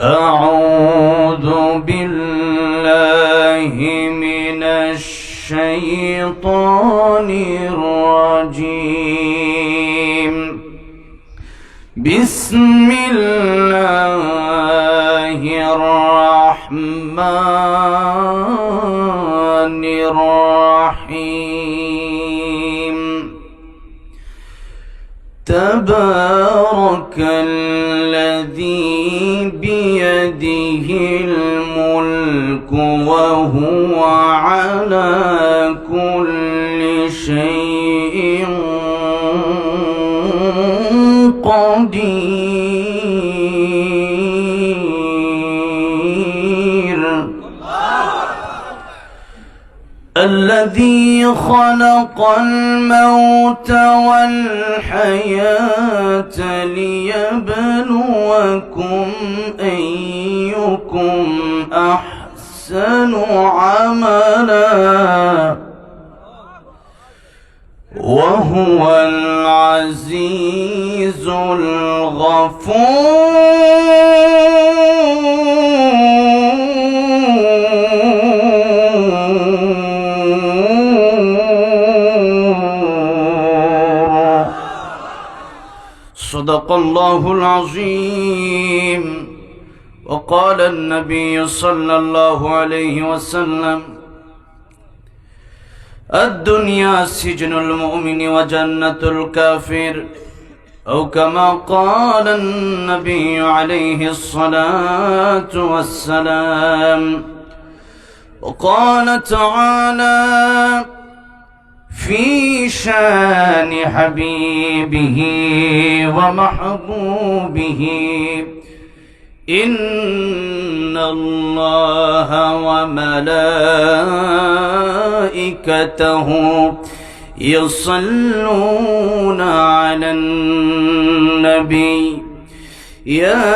أعوذ بالله من الشيطان الرجيم. بسم الله الرحمن الرحيم. تبارك الذي بيده الملك وهو على كل شيء قدير. الذي خلق الموت والحياة ليبلوكم أيكم أحسن عملا وهو العزيز الغفور. صدق الله العظيم. وقال النبي صلى الله عليه وسلم: الدنيا سجن المؤمن وجنة الكافر، أو كما قال النبي عليه الصلاة والسلام. وقال تعالى في شان حبيبه ومحبوبه: إن الله وملائكته يصلون على النبي يا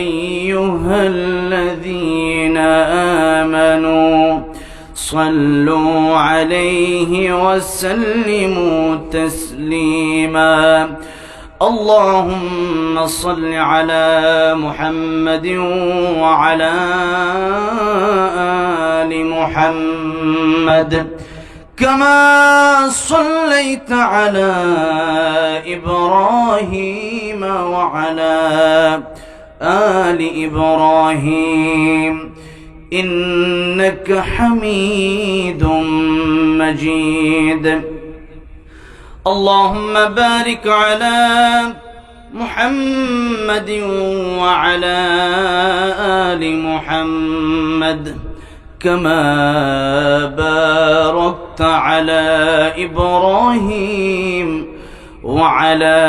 أيها الذين آمنوا صلوا عليه وسلموا تسليما. اللهم صل على محمد وعلى آل محمد كما صليت على إبراهيم وعلى آل إبراهيم إنك حميد مجيد. اللهم بارك على محمد وعلى آل محمد كما باركت على إبراهيم وعلى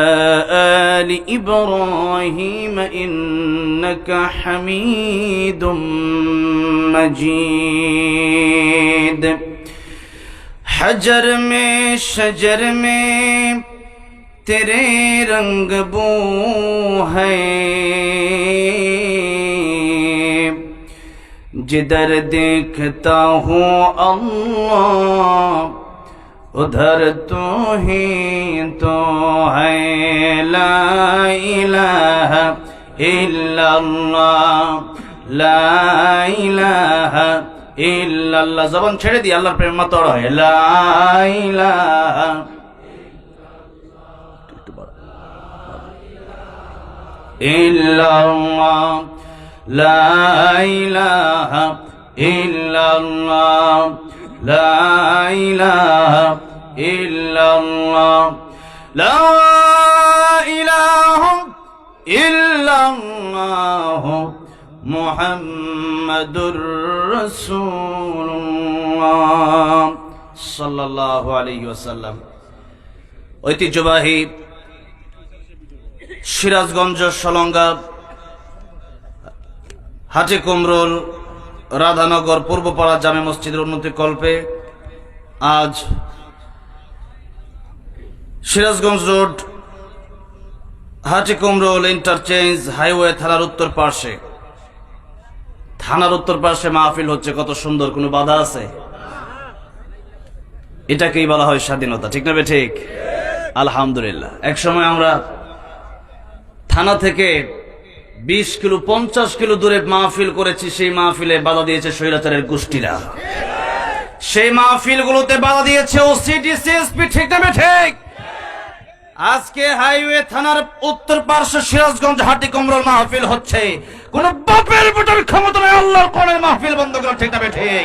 آل إبراهيم إنك حميد مجيد. حجر میں شجر میں تیرے رنگ بو ہے، جدھر دیکھتا ہوں اللہ ادھر تو ہی تو ہے. لا الہ الا اللہ لا الہ ইল্লাল্লাহ। জবান ছেড়ে দিয়ে আল্লাহর প্রেমে মাতোয়ারা হয়। লা ইলাহা ইল্লাল্লাহ লা ইলাহা ইল্লাল্লাহ লা ইলাহা ইল্লাল্লাহ লা ইলাহা ইল্লাল্লাহ মুহাম্মাদুর রাসূলুল্লাহ সাল্লাল্লাহু আলাইহি ওয়াসাল্লাম। ঐতিহ্যবাহী সিরাজগঞ্জ সলঙ্গা হাজী কুমরুল রাধানগর পূর্বপাড়া জামে মসজিদের উন্নতি কল্পে আজ সিরাজগঞ্জ রোড হাজী কুমরুল ইন্টারচেঞ্জ হাইওয়ে থানার উত্তর পাশে মাহফিল হচ্ছে। কত সুন্দর, কোনো বাধা আছে? এটাকেই বলা হয় স্বাধীনতা, ঠিক না? ঠিক, আলহামদুলিল্লাহ। এক সময় আমরা থানা থেকে 20 কিলো 50 কিলো দূরে মাহফিল করেছি, সেই মাহফিলে বাধা দিয়েছে স্বৈরাচারের গোষ্ঠীরা। সেই মাহফিলগুলোতে বাধা দিয়েছে ওসিডি সিএসপি, ঠিক না ঠিক? আজকে হাইওয়ে থানার উত্তর পার্শ্ব সিরাজগঞ্জ হাটি কমরল মাহফিল হচ্ছে, কোন বাপের ভোটার ক্ষমতা নেই আল্লাহর কোরআনের মাহফিল বন্ধ করা, ঠিক না ঠিক?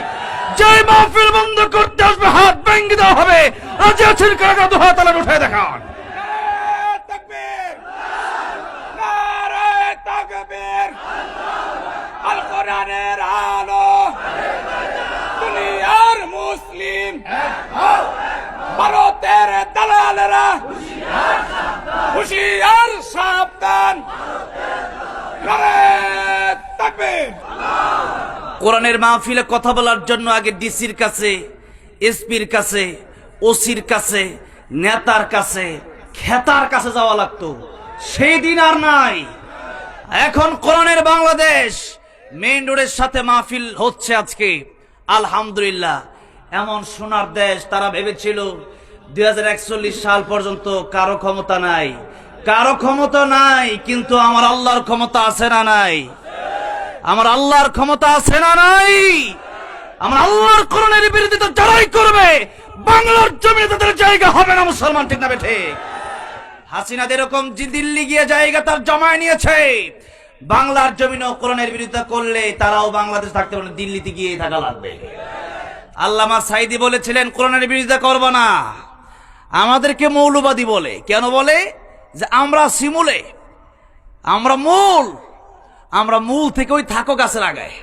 যে মাহফিল বন্ধ করতে আসবে হাত ভেঙে দেওয়া হবে। রাজি আছেন কারা? দু হাত আলাদা উঠে দেখান। আল কোরআনের আলো দুনিয়ার মুসলিম, ভারতের দালালেরা হুঁশিয়ার সাবধান। নারে তাকবীর। কোরআনের মাহফিলে কথা বলার জন্য আগে ডিসির কাছে, এসপির কাছে, ওসির কাছে, নেতার কাছে, খেতার কাছে যাওয়া লাগতো। সেই দিন আর নাই। এখন কোরআনের বাংলাদেশ মেইন রোডের সাথে মাহফিল হচ্ছে আজকে, আলহামদুলিল্লাহ। এমন সোনার দেশ, তারা ভেবেছিল 2041 সাল পর্যন্ত কারো ক্ষমতা নাই, কারো ক্ষমতা নাই, কিন্তু আমার আল্লাহর ক্ষমতা আছে না নাই? আমার আল্লাহর ক্ষমতা আছে না নাই? আমার আল্লাহর কোরআনের বিরোধিতা যারাই করবে বাংলার জমিনে তাদের জায়গা হবে না, মুসলমান, ঠিক না ঠিক? হাসিনা যেরকম দিল্লি গিয়ে জায়গা তার জমায় নিয়েছে, বাংলার জমিনেও কোরআনের বিরোধিতা করলে তারাও বাংলাদেশ থাকতে পারে, দিল্লিতে গিয়ে থাকা লাগবে। আল্লামা সাঈদী বলেছিলেন কোরআনের বিরোধিতা করব না। আমাদেরকে মৌলবাদী বলে, কেন বলে? যে আমরা শিমুলে, আমরা মূল থেকে ওই থাকো গাছের আগায়।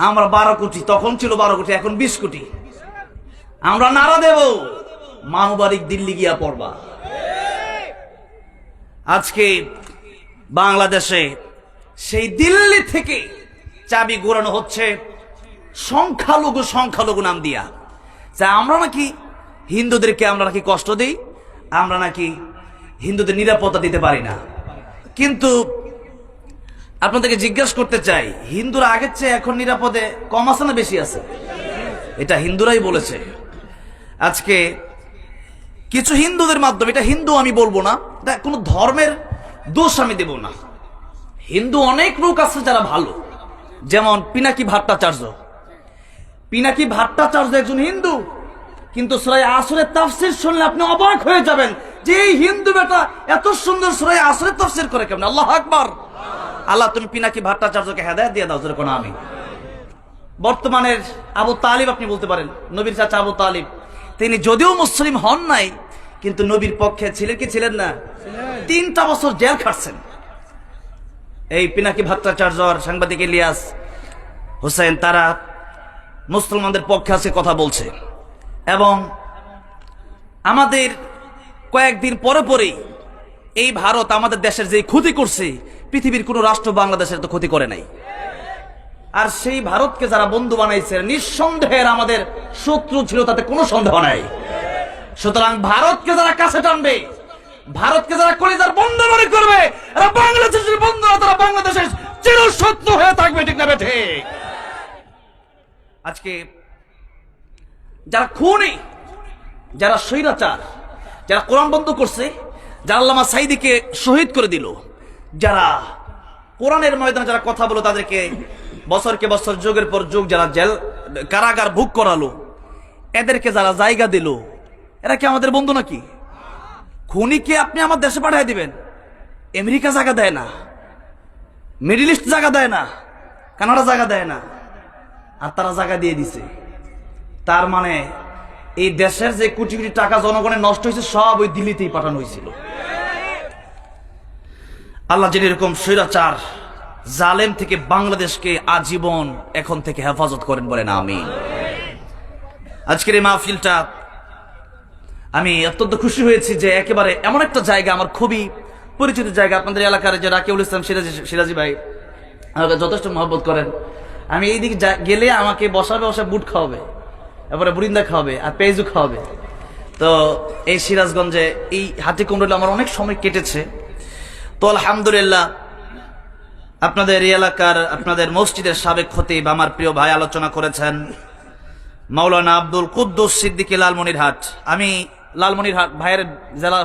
আমরা 12 কোটি, তখন ছিল 12 কোটি, এখন 20 কোটি। আমরা নারা দেব, মানবাড়িক দিল্লি গিয়া পড়বা। আজকে বাংলাদেশে সেই দিল্লি থেকে চাবি ঘোরানো হচ্ছে সংখ্যালঘু নাম দিয়া। যে আমরা নাকি হিন্দুদেরকে আমরা নাকি কষ্ট দিই, আমরা নাকি হিন্দুদের নিরাপত্তা দিতে পারি না। কিন্তু আপনাদেরকে জিজ্ঞাসা করতে চাই, হিন্দুরা আগের চেয়ে এখন নিরাপদে কম আছে না বেশি আছে? এটা হিন্দুরাই বলেছে। আজকে কিছু হিন্দুদের মাধ্যমে, এটা হিন্দু আমি বলবো না, এটা কোনো ধর্মের দোষ আমি দেব না। হিন্দু অনেক লোক আছে যারা ভালো, যেমন পিনাকি ভট্টাচার্য একজন হিন্দু, কিন্তু সূরা আসরের তাফসীর শুনলে আপনি অবাক হয়ে যাবেন যে এই হিন্দু বেটা এত সুন্দর সূরা আসরের তাফসীর করে কেমন। আল্লাহু আকবার। আল্লাহ তুমি পিনাকি ভট্টাচার্যকে হেদায়েত দিয়ে দাও, যেরকম আমি। বর্তমানের আবু তালিব আপনি বলতে পারেন, নবীর চাচা আবু তালিব, তিনি যদিও মুসলিম হন নাই, কিন্তু নবীর পক্ষে ছিলেন কি ছিলেন না? 3টা বছর জেল খাটছেন। এই পিনাকি ভট্টাচার্য আর সাংবাদিক ইলিয়াস হোসেন, তারা মুসলমানদের পক্ষে আছে কথা বলছে। এবং আমাদের কয়েকদিন পরে এই ভারত আমাদের দেশের যে ক্ষতি করছে, পৃথিবীর কোন রাষ্ট্র বাংলাদেশের তো ক্ষতি করে নাই। আর সেই ভারতকে যারা বন্ধু বানাইছে, নিঃসন্দেহের আমাদের শত্রু ছিল, তাতে কোনো সন্দেহ নাই। সুতরাং ভারতকে যারা কাছে টানবে, ভারতকে যারা কলিজার বন্ধু মনে করবে, এরা বাংলাদেশের বন্ধু, তারা বাংলাদেশের চিরশত্রু হয়ে থাকবে, ঠিক না ঠিক? আজকে যারা খুনি, যারা স্বৈরাচার, যারা কোরআন বন্ধ করছে, যারা আল্লামা সাঈদীকে শহীদ করে দিল, যারা কোরআনের ময়দানে যারা কথা বলো, তাদেরকে বছরকে বছর, যুগের পর যুগ যারা জেল কারাগার ভোগ করালো, এদেরকে যারা জায়গা দিল, এরা কি আমাদের বন্ধু নাকি? খুনিকে আপনি আমার দেশে পাঠিয়ে দিবেন, আমেরিকা জায়গা দেয় না, মিডল ইস্ট জায়গা দেয় না, কানাডা জায়গা দেয় না, আর তারা জায়গা দিয়ে দিছে। তার মানে এই দেশের যে কোটি কোটি টাকা জনগণের নষ্ট হয়েছে, সব ওই দিল্লিতেই পাঠানো হয়েছিল। আল্লাহ যিনি এরকম স্বৈরাচার জালেম থেকে বাংলাদেশকে আজীবন এখন থেকে হেফাজত করেন, বলেন আমিন। আজকের এই মাহফিলটা আমি অত্যন্ত খুশি হয়েছি যে একেবারে এমন একটা জায়গা, আমার খুবই পরিচিত জায়গা। আপনাদের এলাকার যে রাকিবুল ইসলাম সিরাজি ভাই আমাকে যথেষ্ট মহব্বত করেন। আমি এই দিকে গেলে আমাকে বসাবে, বুট খাওয়াবে, এরপরে বুরিন্দা খাওয়াবে আর পেঁয়াজু খাওয়াবে। তো এই সিরাজগঞ্জে এই হাটি কুমড়োলে আমার অনেক সময় কেটেছে। তো আলহামদুলিল্লাহ, আপনাদের এই এলাকার, আপনাদের মসজিদের সাবেক খতিব আমার প্রিয় ভাই আলোচনা করেছেন, মাওলানা আব্দুল কুদ্দুস সিদ্দিকী লালমনিরহাট। আমি লালমনিরহাট ভাইয়ের জেলা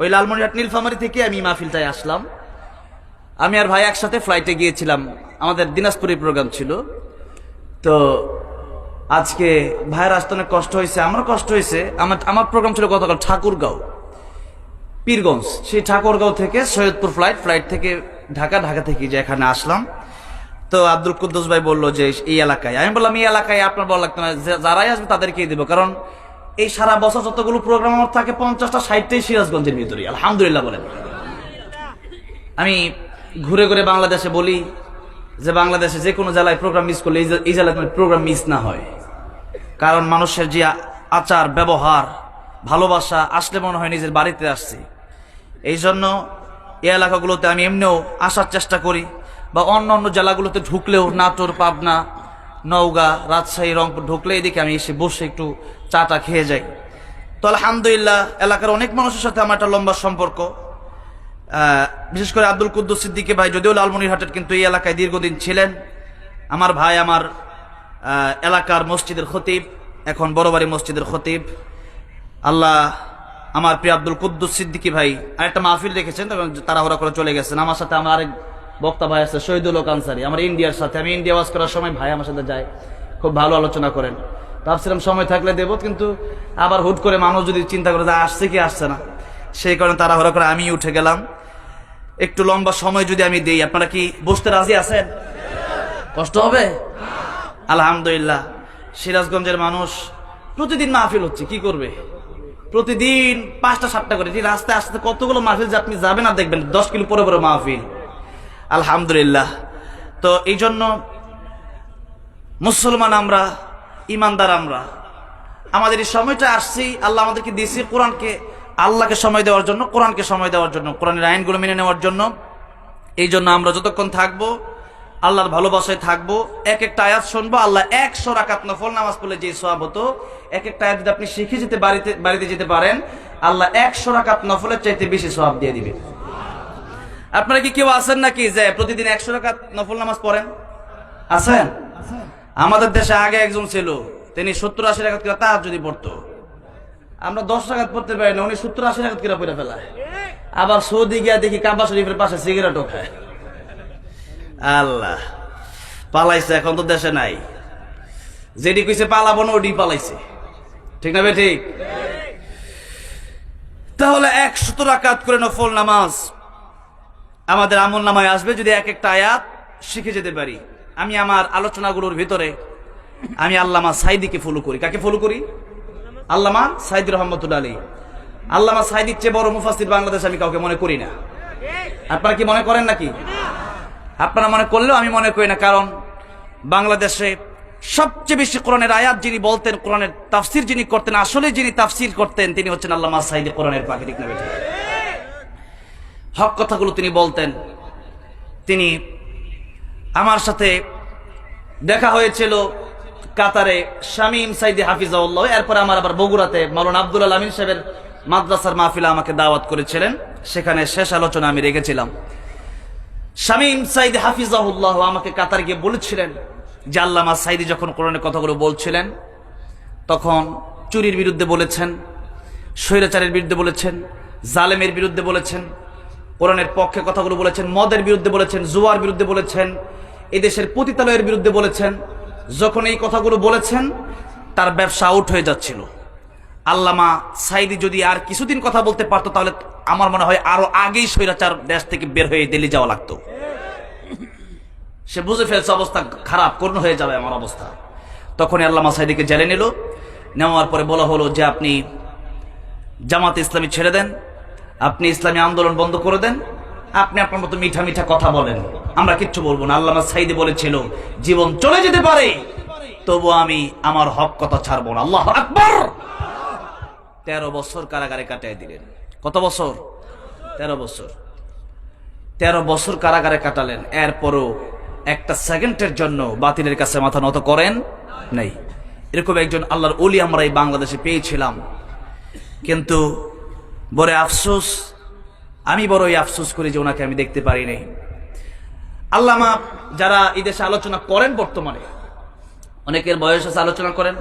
ওই লালমনিরহাট নীলফামারী থেকে আমি মাহফিলটায় আসলাম। আমি আর ভাই একসাথে ফ্লাইটে গিয়েছিলাম, আমাদের দিনাজপুরে প্রোগ্রাম ছিল। তো আজকে ভাইয়ের আসতে অনেক কষ্ট হয়েছে, আমার কষ্ট হয়েছে। আমার প্রোগ্রাম ছিল গতকাল ঠাকুরগাঁও, পীরগঞ্জ। সেই ঠাকুরগাঁও থেকে সৈয়দপুর ফ্লাইট থেকে ঢাকা থেকে যে এখানে আসলাম। তো আব্দুল কুদ্দুস ভাই বললো যে এই এলাকায়, আমি বললাম এই এলাকায় আপনার বলা লাগতো না, যারাই আসবে তাদেরকেই দিব, কারণ এই সারা বছর যতগুলো প্রোগ্রাম আমার থাকে 50টা 60টাই সিরাজগঞ্জের ভিতরে। আলহামদুলিল্লাহ বলেন। আমি ঘুরে ঘুরে বাংলাদেশে বলি যে বাংলাদেশে যে কোনো জেলায় প্রোগ্রাম মিস করলে এই জেলায় প্রোগ্রাম মিস না হয়, কারণ মানুষের যে আচার ব্যবহার ভালোবাসা আসলে মনে হয় নিজের বাড়িতে আসছি। এই জন্য এই এলাকাগুলোতে আমি এমনিও আসার চেষ্টা করি, বা অন্য অন্য জেলাগুলোতে ঢুকলেও নাটোর, পাবনা, নওগাঁ, রাজশাহী, রংপুর ঢুকলে এদিকে আমি এসে বসে একটু চাটা খেয়ে যাই। তো আলহামদুলিল্লাহ এলাকার অনেক মানুষের সাথে আমার একটা লম্বা সম্পর্ক। বিশেষ করে আব্দুল কুদ্দুস সিদ্দিকী ভাই যদিও লালমনিরহাটের, কিন্তু এই এলাকায় দীর্ঘদিন ছিলেন। আমার ভাই আমার এলাকার মসজিদের খতিব, এখন বড়বাড়ি মসজিদের খতিব। আল্লাহ আমার প্রিয় আব্দুল কুদ্দুস সিদ্দিকী ভাই আরেকটা মাহফিল রেখেছেন, তখন তাড়াহুড়া করে চলে গেছেন। আমার সাথে আমার আরেক বক্তা ভাই আছে শহীদুল হক আনসারী, আমার ইন্ডিয়ার সাথে, আমি ইন্ডিয়া ওয়াজ করার সময় ভাই আমার সাথে যায়, খুব ভালো আলোচনা করেন। ভাবছিলাম সময় থাকলে দেব, কিন্তু আবার হুট করে মানুষ যদি চিন্তা করে যে আসছে কি আসছে না, সেই কারণে তাড়াহুড়া করে আমি উঠে গেলাম। একটু লম্বা সময় যদি আমি দেই, আপনারা কি বসতে রাজি আছেন? কষ্ট হবে? আলহামদুলিল্লাহ। সিরাজগঞ্জের মানুষ প্রতিদিন মাহফিল হচ্ছে, কি করবে? প্রতিদিন 5টা 7টা করে রাস্তায় আসতে কতগুলো মাহফিল যে আপনি যাবেন আর দেখবেন 10 কিলো পরে পরে মাহফিল। আলহামদুলিল্লাহ। তো এই জন্য মুসলমান আমরা, ইমানদার আমরা, আমাদের এই সময়টা আসছি, আল্লাহ আমাদেরকে দিয়েছি কোরআনকে, আল্লাহকে সময় দেওয়ার জন্য, কোরআনকে সময় দেওয়ার জন্য, কোরআনের আইনগুলো মেনে নেওয়ার জন্য। এই জন্য আমরা যতক্ষণ থাকবো আল্লাহর ভালোবাসায় থাকবো। একটা আয়াত শুনবো, আল্লাহ 100 রাকাত নফল নামাজ পড়লে যে সওয়াব হতো, একটা আয়াত যদি আপনি শিখে যেতে বাড়িতে যেতে পারেন, আল্লাহ 100 রাকাত নফলের চাইতে বেশি সওয়াব দিয়ে দিবে। আপনারা কি কেউ আছেন নাকি যে প্রতিদিন 100 রাকাত নফল নামাজ পড়েন? আছেন? আমাদের দেশে আগে একজন ছিল, তিনি 70-80 রাকাত করে তাহাজ্জুদ পড়তো। আমরা 10 রাকাত পড়তে পারি না, উনি 70-80 রাকাত করে পড়ে ফেলায়। আবার সৌদি গিয়া দেখি কাবা শরীফের পাশে সিগারেটও খায়। আল্লাহ পালাইছে, এখন তো দেশে নাই। যেটি কইছে পালাবো না, ওটি পালাইছে। ঠিক না বে ঠিক? তাহলে 100 রাকাত করে নফল নামাজ আমাদের আমল নামায় আসবে যদি একটা আয়াত শিখে যেতে পারি। আমি আমার আলোচনাগুলোর ভিতরে আমি আল্লামা সাইদিকে ফলো করি। কাকে ফলো করি? আল্লামা সাইদি রহমতুল্লাহ আলাইহি। আল্লামা সাইদির চেয়ে বড় মুফাসসির বাংলাদেশে আমি কাউকে মনে করি না। আপনারা কি মনে করেন নাকি? আপনারা মনে করলেও আমি মনে করি না, কারণ বাংলাদেশে সবচেয়ে বেশি কোরআনের আয়াত যিনি বলতেন, কোরআনের তাফসির যিনি করতেন, আসলে যিনি তাফসির করতেন, তিনি হচ্ছেন আল্লামা সাইদি, কোরআনের পাখি। ঠিক না বেঠিক? হক কথাগুলো তিনি বলতেন। তিনি আমার সাথে দেখা হয়েছিল কাতারে, শামীম সাইদি হাফিজাহুল্লাহ। এরপরে আমার আবার বগুড়াতে মাওলানা আব্দুল আমিন সাহেবের মাদ্রাসার মাহফিলে আমাকে দাওয়াত করেছিলেন, সেখানে শেষ আলোচনা আমি রেখেছিলাম। শামীম সাইদি হাফিজাহুল্লাহ আমাকে কাতার গিয়ে বলেছিলেন যে আল্লামা সাইদি যখন কোরআনের কথাগুলো বলছিলেন, তখন চুরির বিরুদ্ধে বলেছেন, স্বৈরাচারের বিরুদ্ধে বলেছেন, জালেমের বিরুদ্ধে বলেছেন, কোরআনের পক্ষে কথাগুলো বলেছেন, মদের বিরুদ্ধে বলেছেন, জুয়ার বিরুদ্ধে বলেছেন, এদেশের পতিতালয়ের বিরুদ্ধে বলেছেন। যখন এই কথাগুলো বলেছেন, তার ব্যবসা আউট হয়ে যাচ্ছিল। আল্লামা সাইদি যদি আর কিছুদিন কথা বলতে পারতো, তাহলে আমার মনে হয় আরো আগেই স্বৈরাচার দেশ থেকে বের হয়ে দিল্লি যাওয়া লাগতো। সে বুঝে ফেলছে অবস্থা খারাপ, করুণ হয়ে যাবে আমার অবস্থা। তখনই আল্লামা সাইদিকে জেলে নিল। নেওয়ার পরে বলা হলো যে আপনি জামাত ইসলামী ছেড়ে দেন, আপনি ইসলামী আন্দোলন বন্ধ করে দেন, আপনি আপনার মতো মিঠা মিঠা কথা বলেন, আমরা কিচ্ছু বলবো না। আল্লামা সাইদি বলেছিল, জীবন চলে যেতে পারে, তবু আমি আমার হক কথা ছাড়বো না। আল্লাহু আকবার। 13 বছর কারাগারে কাটিয়ে দিলেন। কত বছর? 13 বছর। 13 বছর কারাগারে কাটালেন। এরপরও একটা সেকেন্ডের জন্য বাতিলের কাছে মাথা নত করেন নাই। এরকম একজন আল্লাহর ওলি আমরা এই বাংলাদেশে পেয়েছিলাম, কিন্তু বড় আফসোস, আমি বড়ই আফসোস করি যে ওনাকে আমি দেখতে পারি নাই। আল্লামা যারা এই দেশে আলোচনা করেন, বর্তমানে অনেকের বয়স আছে, আলোচনা করেন,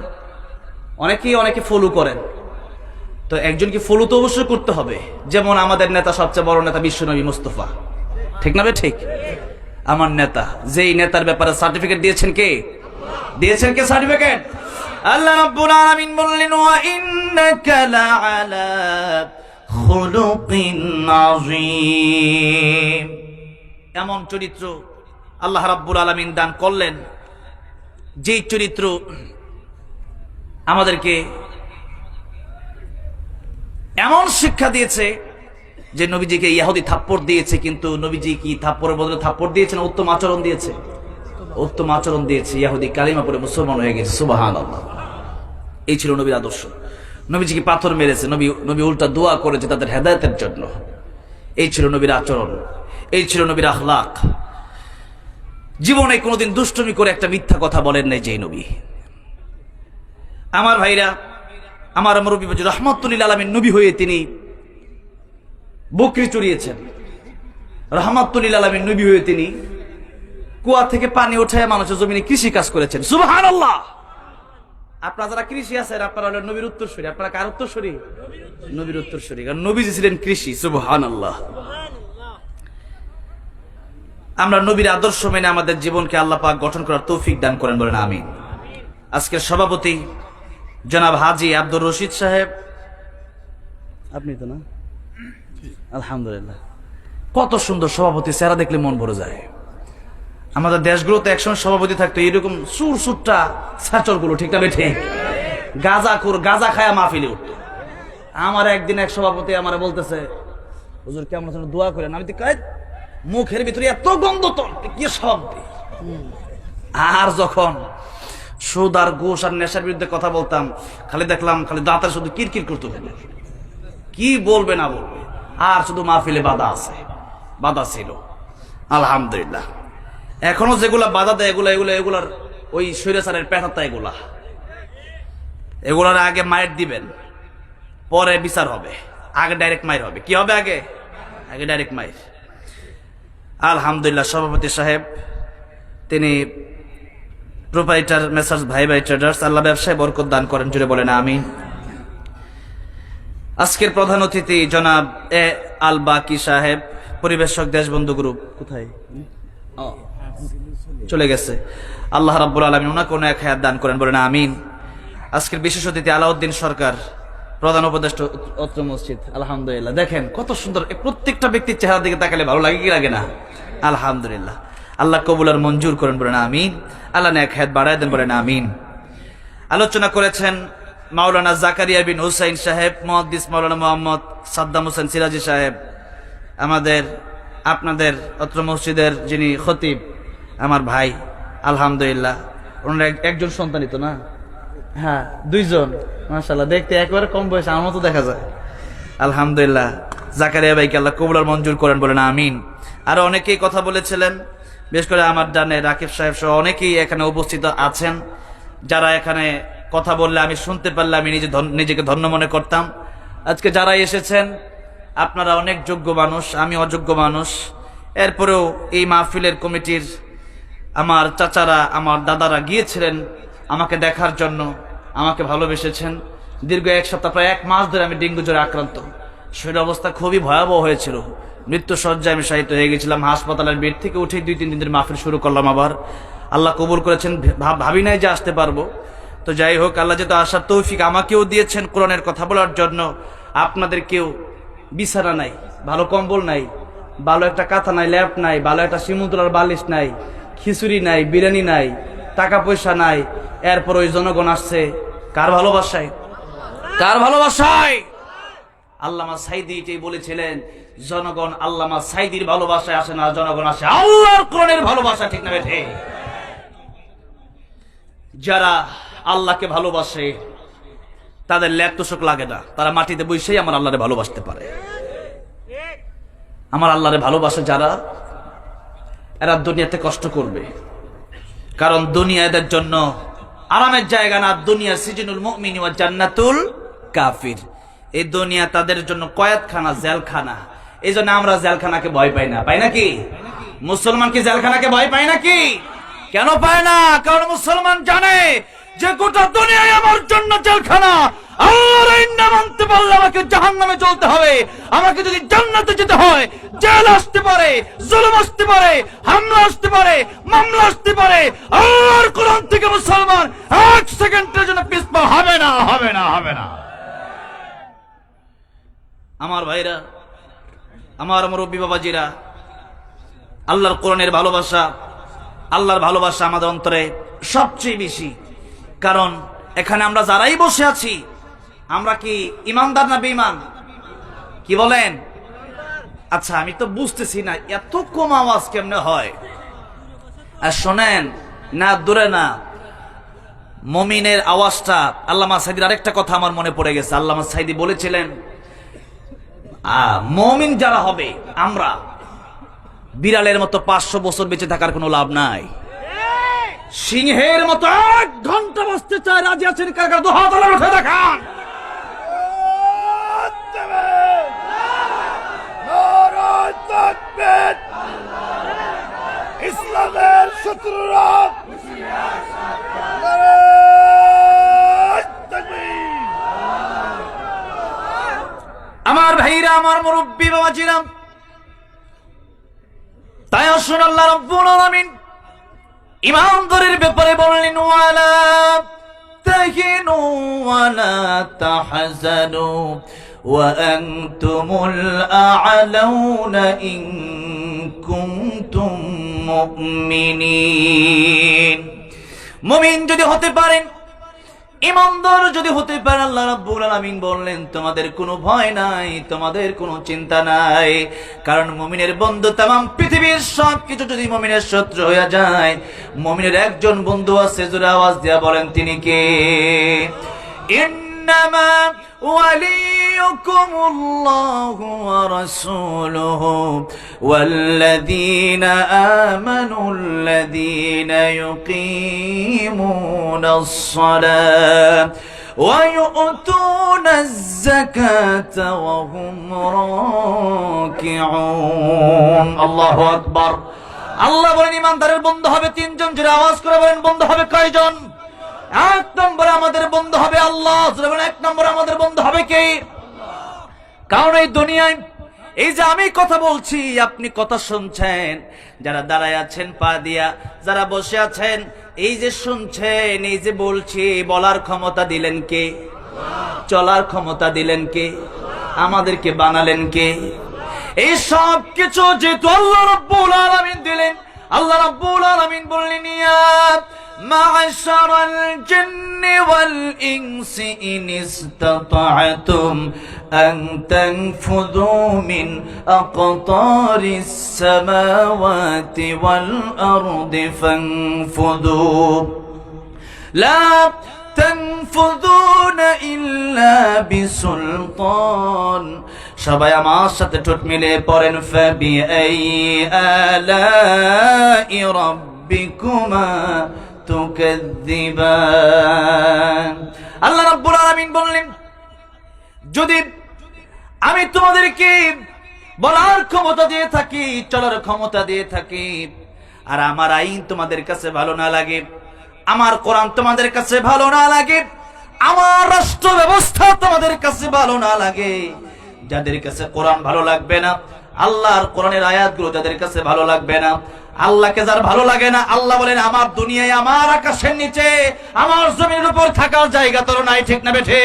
অনেকে ফলো করেন। তো একজনকে ফলো তো অবশ্যই করতে হবে। যেমন আমাদের নেতা, সবচেয়ে বড় নেতা বিশ্বনবী মুস্তাফা, ঠিক না বে ঠিক? আমার নেতা, যেই নেতার ব্যাপারে সার্টিফিকেট দিয়েছেন কে? দিয়েছেন কে সার্টিফিকেট? আল্লাহ রাব্বুল আলামিন বললেন, ওয়া ইন্নাকা লাআলা খুলুকিন আযীম। এমন চরিত্র আল্লাহ রাব্বুল আলামিন দান করলেন, যেই চরিত্র আমাদেরকে এমন শিক্ষা দিয়েছে যে নবীজিকে ইহুদি থাপ্পড় দিয়েছে, কিন্তু নবীজি কি থাপ্পড়ের বদলে থাপ্পড় দিয়েছেন? উত্তম আচরণ দিয়েছে, উত্তম আচরণ দিয়েছে। ইহুদি কালিমা পড়ে মুসলমান হয়ে গেছে, সুবহানাল্লাহ। এই ছিল নবীর আদর্শ। নবীজিকে পাথর মেরেছে, নবী উল্টা দোয়া করেছে তাদের হেদায়েতের জন্য। এই ছিল নবীর আচরণ, এই ছিল নবীর আখলাক। জীবনে কোনোদিন দুষ্টুমি করে একটা মিথ্যা কথা বলেন নাই যেই নবী। আমার ভাইরা, আমার মুরব্বী রহমাতুল লিল আলামিন নবী হয়ে তিনি বকরি চড়িয়েছেন। রহমাতুল লিল আলামিন নবী হয়ে তিনি কুয়া থেকে পানি উঠায় মানুষের জমিনে কৃষি কাজ করেছেন, সুবহানাল্লাহ। আপনারা যারা কৃষি আছেন, আপনারা হলেন নবীর উত্তরসূরি। আপনারা কার উত্তরসূরি? নবীর উত্তরসূরি, কারণ নবীজি ছিলেন কৃষি, সুবহানাল্লাহ। আমরা নবীর আদর্শ মেনে আমাদের জীবনকে আল্লাহ পাক গঠন করার তৌফিক দান করেন, বলেন আমিন। আজকের সভাপতি জনাব হাজী আব্দুর রশিদ সাহেব, আপনি তো না? আলহামদুলিল্লাহ, কত সুন্দর সভাপতি, চেহারা দেখলে মন ভরে যায়। আমাদের দেশগুলোতে একসময় সভাপতি থাকতো এরকম সুর সুট্টা ছাচল গুলো, ঠিক না বেঠে? গাঁজা খায়া মাহফিলে উঠতো। আমার একদিন এক সভাপতি আমার বলতেছে, হুজুর কেমন আছেন, দোয়া করেন। আমি মুখের ভিতরে এত গন্ধ, তো কি শব্দ। আর যখন সুদ আর ঘুষ আর নেশার বিরুদ্ধে কথা বলতাম, খালি দেখলাম খালি দাঁতের শুধু কিরকির করতে হবে, কি বলবে না বলবে। আর শুধু মাহফিলে বাধা আছে, বাধা ছিল, আলহামদুলিল্লাহ। এখনো যেগুলা বাধা দেয় এগুলার ওই স্বৈরাচারের পেটাতা, এগুলার আগে মায়ের দিবেন, পরে বিচার হবে। আগে ডাইরেক্ট মায়ের হবে। কি হবে আগে? আগে ডাইরেক্ট মায়ের। আলহামদুলিল্লাহ, সভাপতি সাহেব তিনি প্রোপাইটার মেসার্স ভাই ভাই ট্রেডার্স, আল্লাহ ব্যবসায় বরকত দান করেন, জুড়ে বলেন আমিন। আজকের প্রধান অতিথি জনাব এ আল বাকি সাহেব, পরিবেশক দেশবন্ধু গ্রুপ, কোথায় চলে গেছে? আল্লাহ রাব্বুল আলামিন ওনাকে এক হায়াত দান করেন, বলেন আমিন। আজকের বিশেষ অতিথি আলাউদ্দিন সরকার, প্রধান উপদেষ্টা অত্র মসজিদ, আলহামদুলিল্লাহ। দেখেন কত সুন্দর, প্রত্যেকটা ব্যক্তির চেহারা দিকে তাকালে ভালো লাগে কি লাগে না? আলহামদুলিল্লাহ। আল্লাহ কবুল আর মঞ্জুর করেন, বলেন আমিন। আল্লাহ নেক হায়াত বাড়ায় দেন, বলেন আমিন। আলোচনা করেছেন মাওলানা জাকারিয়া বিন হুসাইন সাহেব, মুহাদ্দিস মাওলানা মোহাম্মদ সাদ্দাম হোসেন সিরাজি সাহেব, আমাদের আপনাদের অত্র মসজিদের যিনি খতিব, আমার ভাই, আলহামদুলিল্লাহ। ওনার একজন সন্তানই তো না? হ্যাঁ, দুইজন, মাশাআল্লাহ। দেখতে একেবারে কম বয়স, আমার মতো দেখা যায়, আলহামদুলিল্লাহ। জাকারিয়া ভাইকে আল্লাহ কবুল আর মঞ্জুর করেন, বলেন আমিন। আরো অনেকেই কথা বলেছিলেন, বিশেষ করে আমার ডানে রাকিব সাহেব সহ অনেকেই এখানে উপস্থিত আছেন, যারা এখানে কথা বললে আমি শুনতে পারলে আমি নিজেকে ধন্য মনে করতাম। আজকে যারা এসেছেন আপনারা অনেক যোগ্য মানুষ, আমি অযোগ্য মানুষ। এরপরেও এই মাহফিলের কমিটির আমার চাচারা, আমার দাদারা গিয়েছিলেন আমাকে দেখার জন্য, আমাকে ভালোবেসেছেন। দীর্ঘ এক সপ্তাহ, প্রায় 1 মাস ধরে আমি ডেঙ্গু জ্বরে আক্রান্ত। শরীর অবস্থা খুবই ভয়াবহ হয়েছিল, মৃত্যু সজ্জায় আমি শায়িত হয়ে গেছিলাম। হাসপাতালের বেড থেকে উঠে 2-3 দিনের মাহফিল শুরু করলাম আবার। আল্লাহ কবুল করেছেন, ভাবি নাই যে আসতে পারবো। তো যাই হোক, আল্লাহ যেহেতু আসার তৌফিক আমাকেও দিয়েছেন কোরআনের কথা বলার জন্য, আপনাদেরকেও বিছানা নাই, ভালো কম্বল নাই, ভালো একটা কাঁথা নাই, ল্যাপ নাই, ভালো একটা শিমুদ্রার বালিশ নাই, খিচুড়ি নাই, বিরিয়ানি নাই, টাকা পয়সা নাই। এরপর ওই জনগণ আসছে কার ভালোবাসায়? কার ভালোবাসায়? আল্লামা সাইদি এটাই বলেছিলেন, জনগণ আল্লামা সাইদির ভালোবাসায় আসে না, জনগণ আসে আল্লাহর কোরআনের ভালোবাসা, ঠিক না বেঠে? যারা আল্লাহকে ভালোবাসে তাদের ল্যাপ তোষক লাগে না, তারা মাটিতে বসেই আমার আল্লাহরে ভালোবাসতে পারে। আমার আল্লাহরে ভালোবাসে যারা, এরা দুনিয়াতে কষ্ট করবে, কারণ দুনিয়া এদের জন্য আরামের জায়গা না। দুনিয়া সিজনুল মুমিন ওয়া জান্নাতুল কাফির। এই দুনিয়া তাদের জন্য কয়েদখানা, জেলখানা। এই জন্য আমরা জেলখানাকে ভয় পাই না। পাই নাকি? মুসলমান কি জেলখানাকে ভয় পায় নাকি? কেন পায় না? কারণ মুসলমান জানে যে গোটা দুনিয়ায় আমার জন্য জেলখানা, আল্লাহর আইন না মানতে পারলে আমাকে জাহান্নামে চলতে হবে। আমাকে যদি জান্নাতে যেতে হয়, জেল আসতে পারে, জুলুম আসতে পারে, হামলা আসতে পারে, মামলা আসতে পারে, আল্লাহর কোরআন থেকে মুসলমান এক সেকেন্ডের জন্য পিছপা হবে না, হবে না, হবে না। আমার ভাইরা, আমার মুরব্বী বাবাজিরা, আল্লাহর কোরআনের ভালোবাসা, আল্লাহর ভালোবাসা আমাদের অন্তরে সবচেয়ে বেশি। কারণ এখানে আমরা যারাই বসে আছি, আমরা কি ইমানদার না বেঈমান? কি বলেন? আচ্ছা, আমি তো বুঝতেছি না এত কম আওয়াজ কেমনে হয়। আর শোনেন না, দূরে না, মুমিনের আওয়াজটা, আল্লামা সাইদির আরেকটা কথা আমার মনে পড়ে গেছে। আল্লামা সাইদি বলেছিলেন, মুমিন যারা হবে, আমরা বিড়ালের মতো 500 বছর বেঁচে থাকার কোনো লাভ নাই। সিংহের মতো 1 ঘন্টা বাঁচতে চায়, রাজি আছেন? কাকা দুহাত উঠে দেখান। নারায়ে তাকবীর। ইসলামের শত্রুরা নারায়ে তাকবীর। আমার ভাইরা, আমার মুরব্বী বাবাজিরা, তাই আসুন আল্লাহ রাব্বুল আলামিন ইমানদারের ব্যাপারে বললেন, ওয়ালা তাহিনু ওয়ালা তাহজানু ওয়া আনতুমুল আ'লাউনা ইন কুনতুম মুমিনিন। মুমিন যদি হতে পারেন, ইমানদার যদি হতে পারে, আল্লাহ রাব্বুল আলামিন বললেন তোমাদের কোনো ভয় নাই, তোমাদের কোনো চিন্তা নাই। কারণ মুমিনের বন্ধু তামাম পৃথিবীর সবকিছু যদি মুমিনের শত্রু হয়ে যায়, মুমিনের একজন বন্ধু আছে, জোরে আওয়াজ দিয়া বলেন তিনি কে? ইন্নামা ওয়ালিয়ুকুমুল্লাহু ওয়া রাসূলুহু ওয়াল্লাযীনা আমানুল্লাযীনা ইউকিমুনাস সালাহ ওয়া ইউতুনাজ যাকাতা ওয়া হুম রাকিউন। আল্লাহু আকবার। আল্লাহ বলেন ইমানদারের বন্ধু হবে 3 জন। জোরে আওয়াজ করে বলেন বন্ধু হবে কয়জন? 1 নম্বরে আমাদের বন্ধু হবে আল্লাহ। 1 নম্বরে আমাদের বন্ধু হবে কে? কারণ এই দুনিয়ায় এই যে আমি কথা বলছি, আপনি কথা শুনছেন, যারা দাঁড়ায় আছেন পা দিয়া, যারা বসে আছেন, এই যে শুনছেন, এই যে বলছি, বলার ক্ষমতা দিলেন কে? চলার ক্ষমতা দিলেন কে? আমাদেরকে বানালেন কে? এই সব কিছু যেহেতু আল্লাহ রাব্বুল আলামিন দিলেন, আল্লাহ রাব্বুল আলামিন বললেন, ইয়া মা'শারাল জিন্নি ওয়াল ইনসি ইন ইসতাতা'তুম আন তানফুযু মিন আকতারিস সামাওয়াতি ওয়াল আরদি ফানফুযু লা তানফুযুনা ইল্লা বিসুলতান। সবাই আমার সাথে ঠোঁট মিলে পড়েন, ফাবিআই আলাই রাব্বিকুমা তুকাযযিবান। আল্লাহ রাব্বুল আলামিন বললেন, যদি আমি তোমাদেরকে বলার ক্ষমতা দিয়ে থাকি, চলার ক্ষমতা দিয়ে থাকি, আর আমার আইন তোমাদের কাছে ভালো না লাগে, আমার কোরআন তোমাদের কাছে ভালো না লাগে, আমার রাষ্ট্র ব্যবস্থা তোমাদের কাছে ভালো না লাগে, যাদের কাছে কোরআন ভালো লাগবে না, আল্লাহর কোরআনের আয়াতগুলো যাদের কাছে ভালো লাগবে না, আল্লাহকে যার ভালো লাগে না, আল্লাহ বলেন আমার দুনিয়ায়, আমার আকাশের নিচে, আমার জমিনের উপর থাকার জায়গা তোর নাই। ঠিক না বেঠে?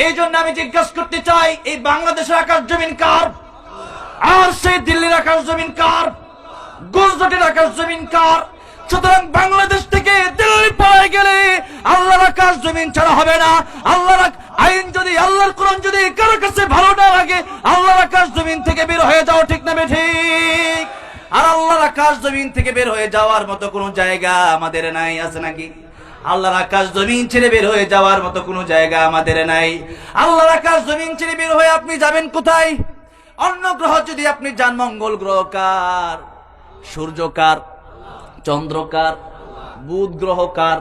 এই জন্য আমি জিজ্ঞাসা করতে চাই, এই বাংলাদেশের আকাশ জমিন কার? আর সেই দিল্লির আকাশ জমিন কার? গুজরাটের আকাশ জমিন কার? সুতরাং বাংলাদেশ থেকে দিল্লি পায়ে গেলে আল্লাহর আকাশ জমিন ছাড়া হবে না। আল্লাহর আইন যদি, আল্লাহর কোরআন যদি কারো কাছে ভালো না লাগে, আল্লাহর আকাশ জমিন থেকে বের হয়ে যাও। ঠিক না বেঠিক? আর আল্লাহর আকাশ জমিন থেকে বের হয়ে যাওয়ার মতো কোনো জায়গা আমাদের নাই, আছে নাকি? আল্লাহর আকাশ জমিন ছেড়ে বের হয়ে যাওয়ার মতো কোনো জায়গা আমাদের নাই। আল্লাহর আকাশ জমিন ছেড়ে বের হয়ে আপনি যাবেন কোথায়? অন্য গ্রহ যদি আপনি যান, মঙ্গল গ্রহ কার? সূর্য কার? চন্দ্র কার? বুধ গ্রহ কার?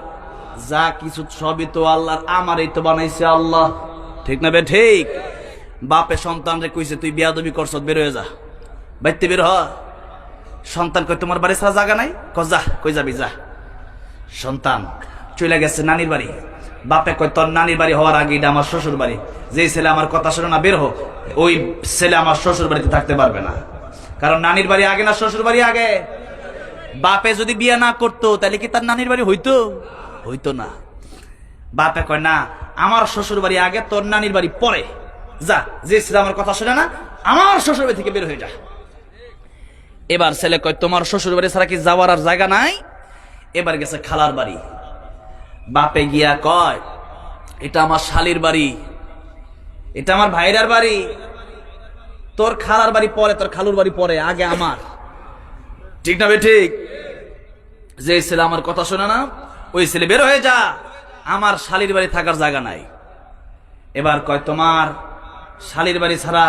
যা কিছু সবই তো আল্লাহর। আমারই তো বানাইছে আল্লাহ। ঠিক না বে ঠিক? বাপে সন্তানরে কইছে তুই বিয়াদবি করছ, বের হয়ে যা, বাইতে বের হ। সন্তান কই তোমার বাড়ি ছাড়া জায়গা নাই? যা, কই যাবি যা। সন্তান চলে গেছে নানির বাড়ি। বাপে কয় তোর নানির বাড়ি হওয়ার আগে এটা আমার শ্বশুর বাড়ি, যেই ছেলে আমার কথা শুনে না বের হোক, ওই ছেলে আমার শ্বশুর বাড়িতে থাকতে পারবে না। কারণ নানির বাড়ি আগে না শ্বশুর বাড়ি আগে? বাপে যদি বিয়ে না করতো তাহলে কি তার নানির বাড়ি হইতো? হইতো না। বাপে কয় না, আমার শ্বশুর বাড়ি আগে, তোর নানির বাড়ি পরে। যা, যে ছেলে আমার কথা শুনে না আমার শ্বশুর বাড়ি থেকে বের হয়ে যা। এবার ছেলে কয় তোমার শ্বশুর বাড়ি ছাড়া কি যাওয়ার আর জায়গা নাই? এবার গেছে খালার বাড়ি। বাপে গিয়া কয় এটা আমার শালির বাড়ি, এটা আমার ভাইরার বাড়ি, তোর খালার বাড়ি পরে, তোর খালুর বাড়ি পরে, আগে আমার। ঠিক না বে ঠিক? যে ছেলে আমার কথা শোনে না ওই ছেলে বের হয়ে যা, আমার শালির বাড়ি থাকার জায়গা নাই। এবার কয় তোমার শালির বাড়ি ছাড়া,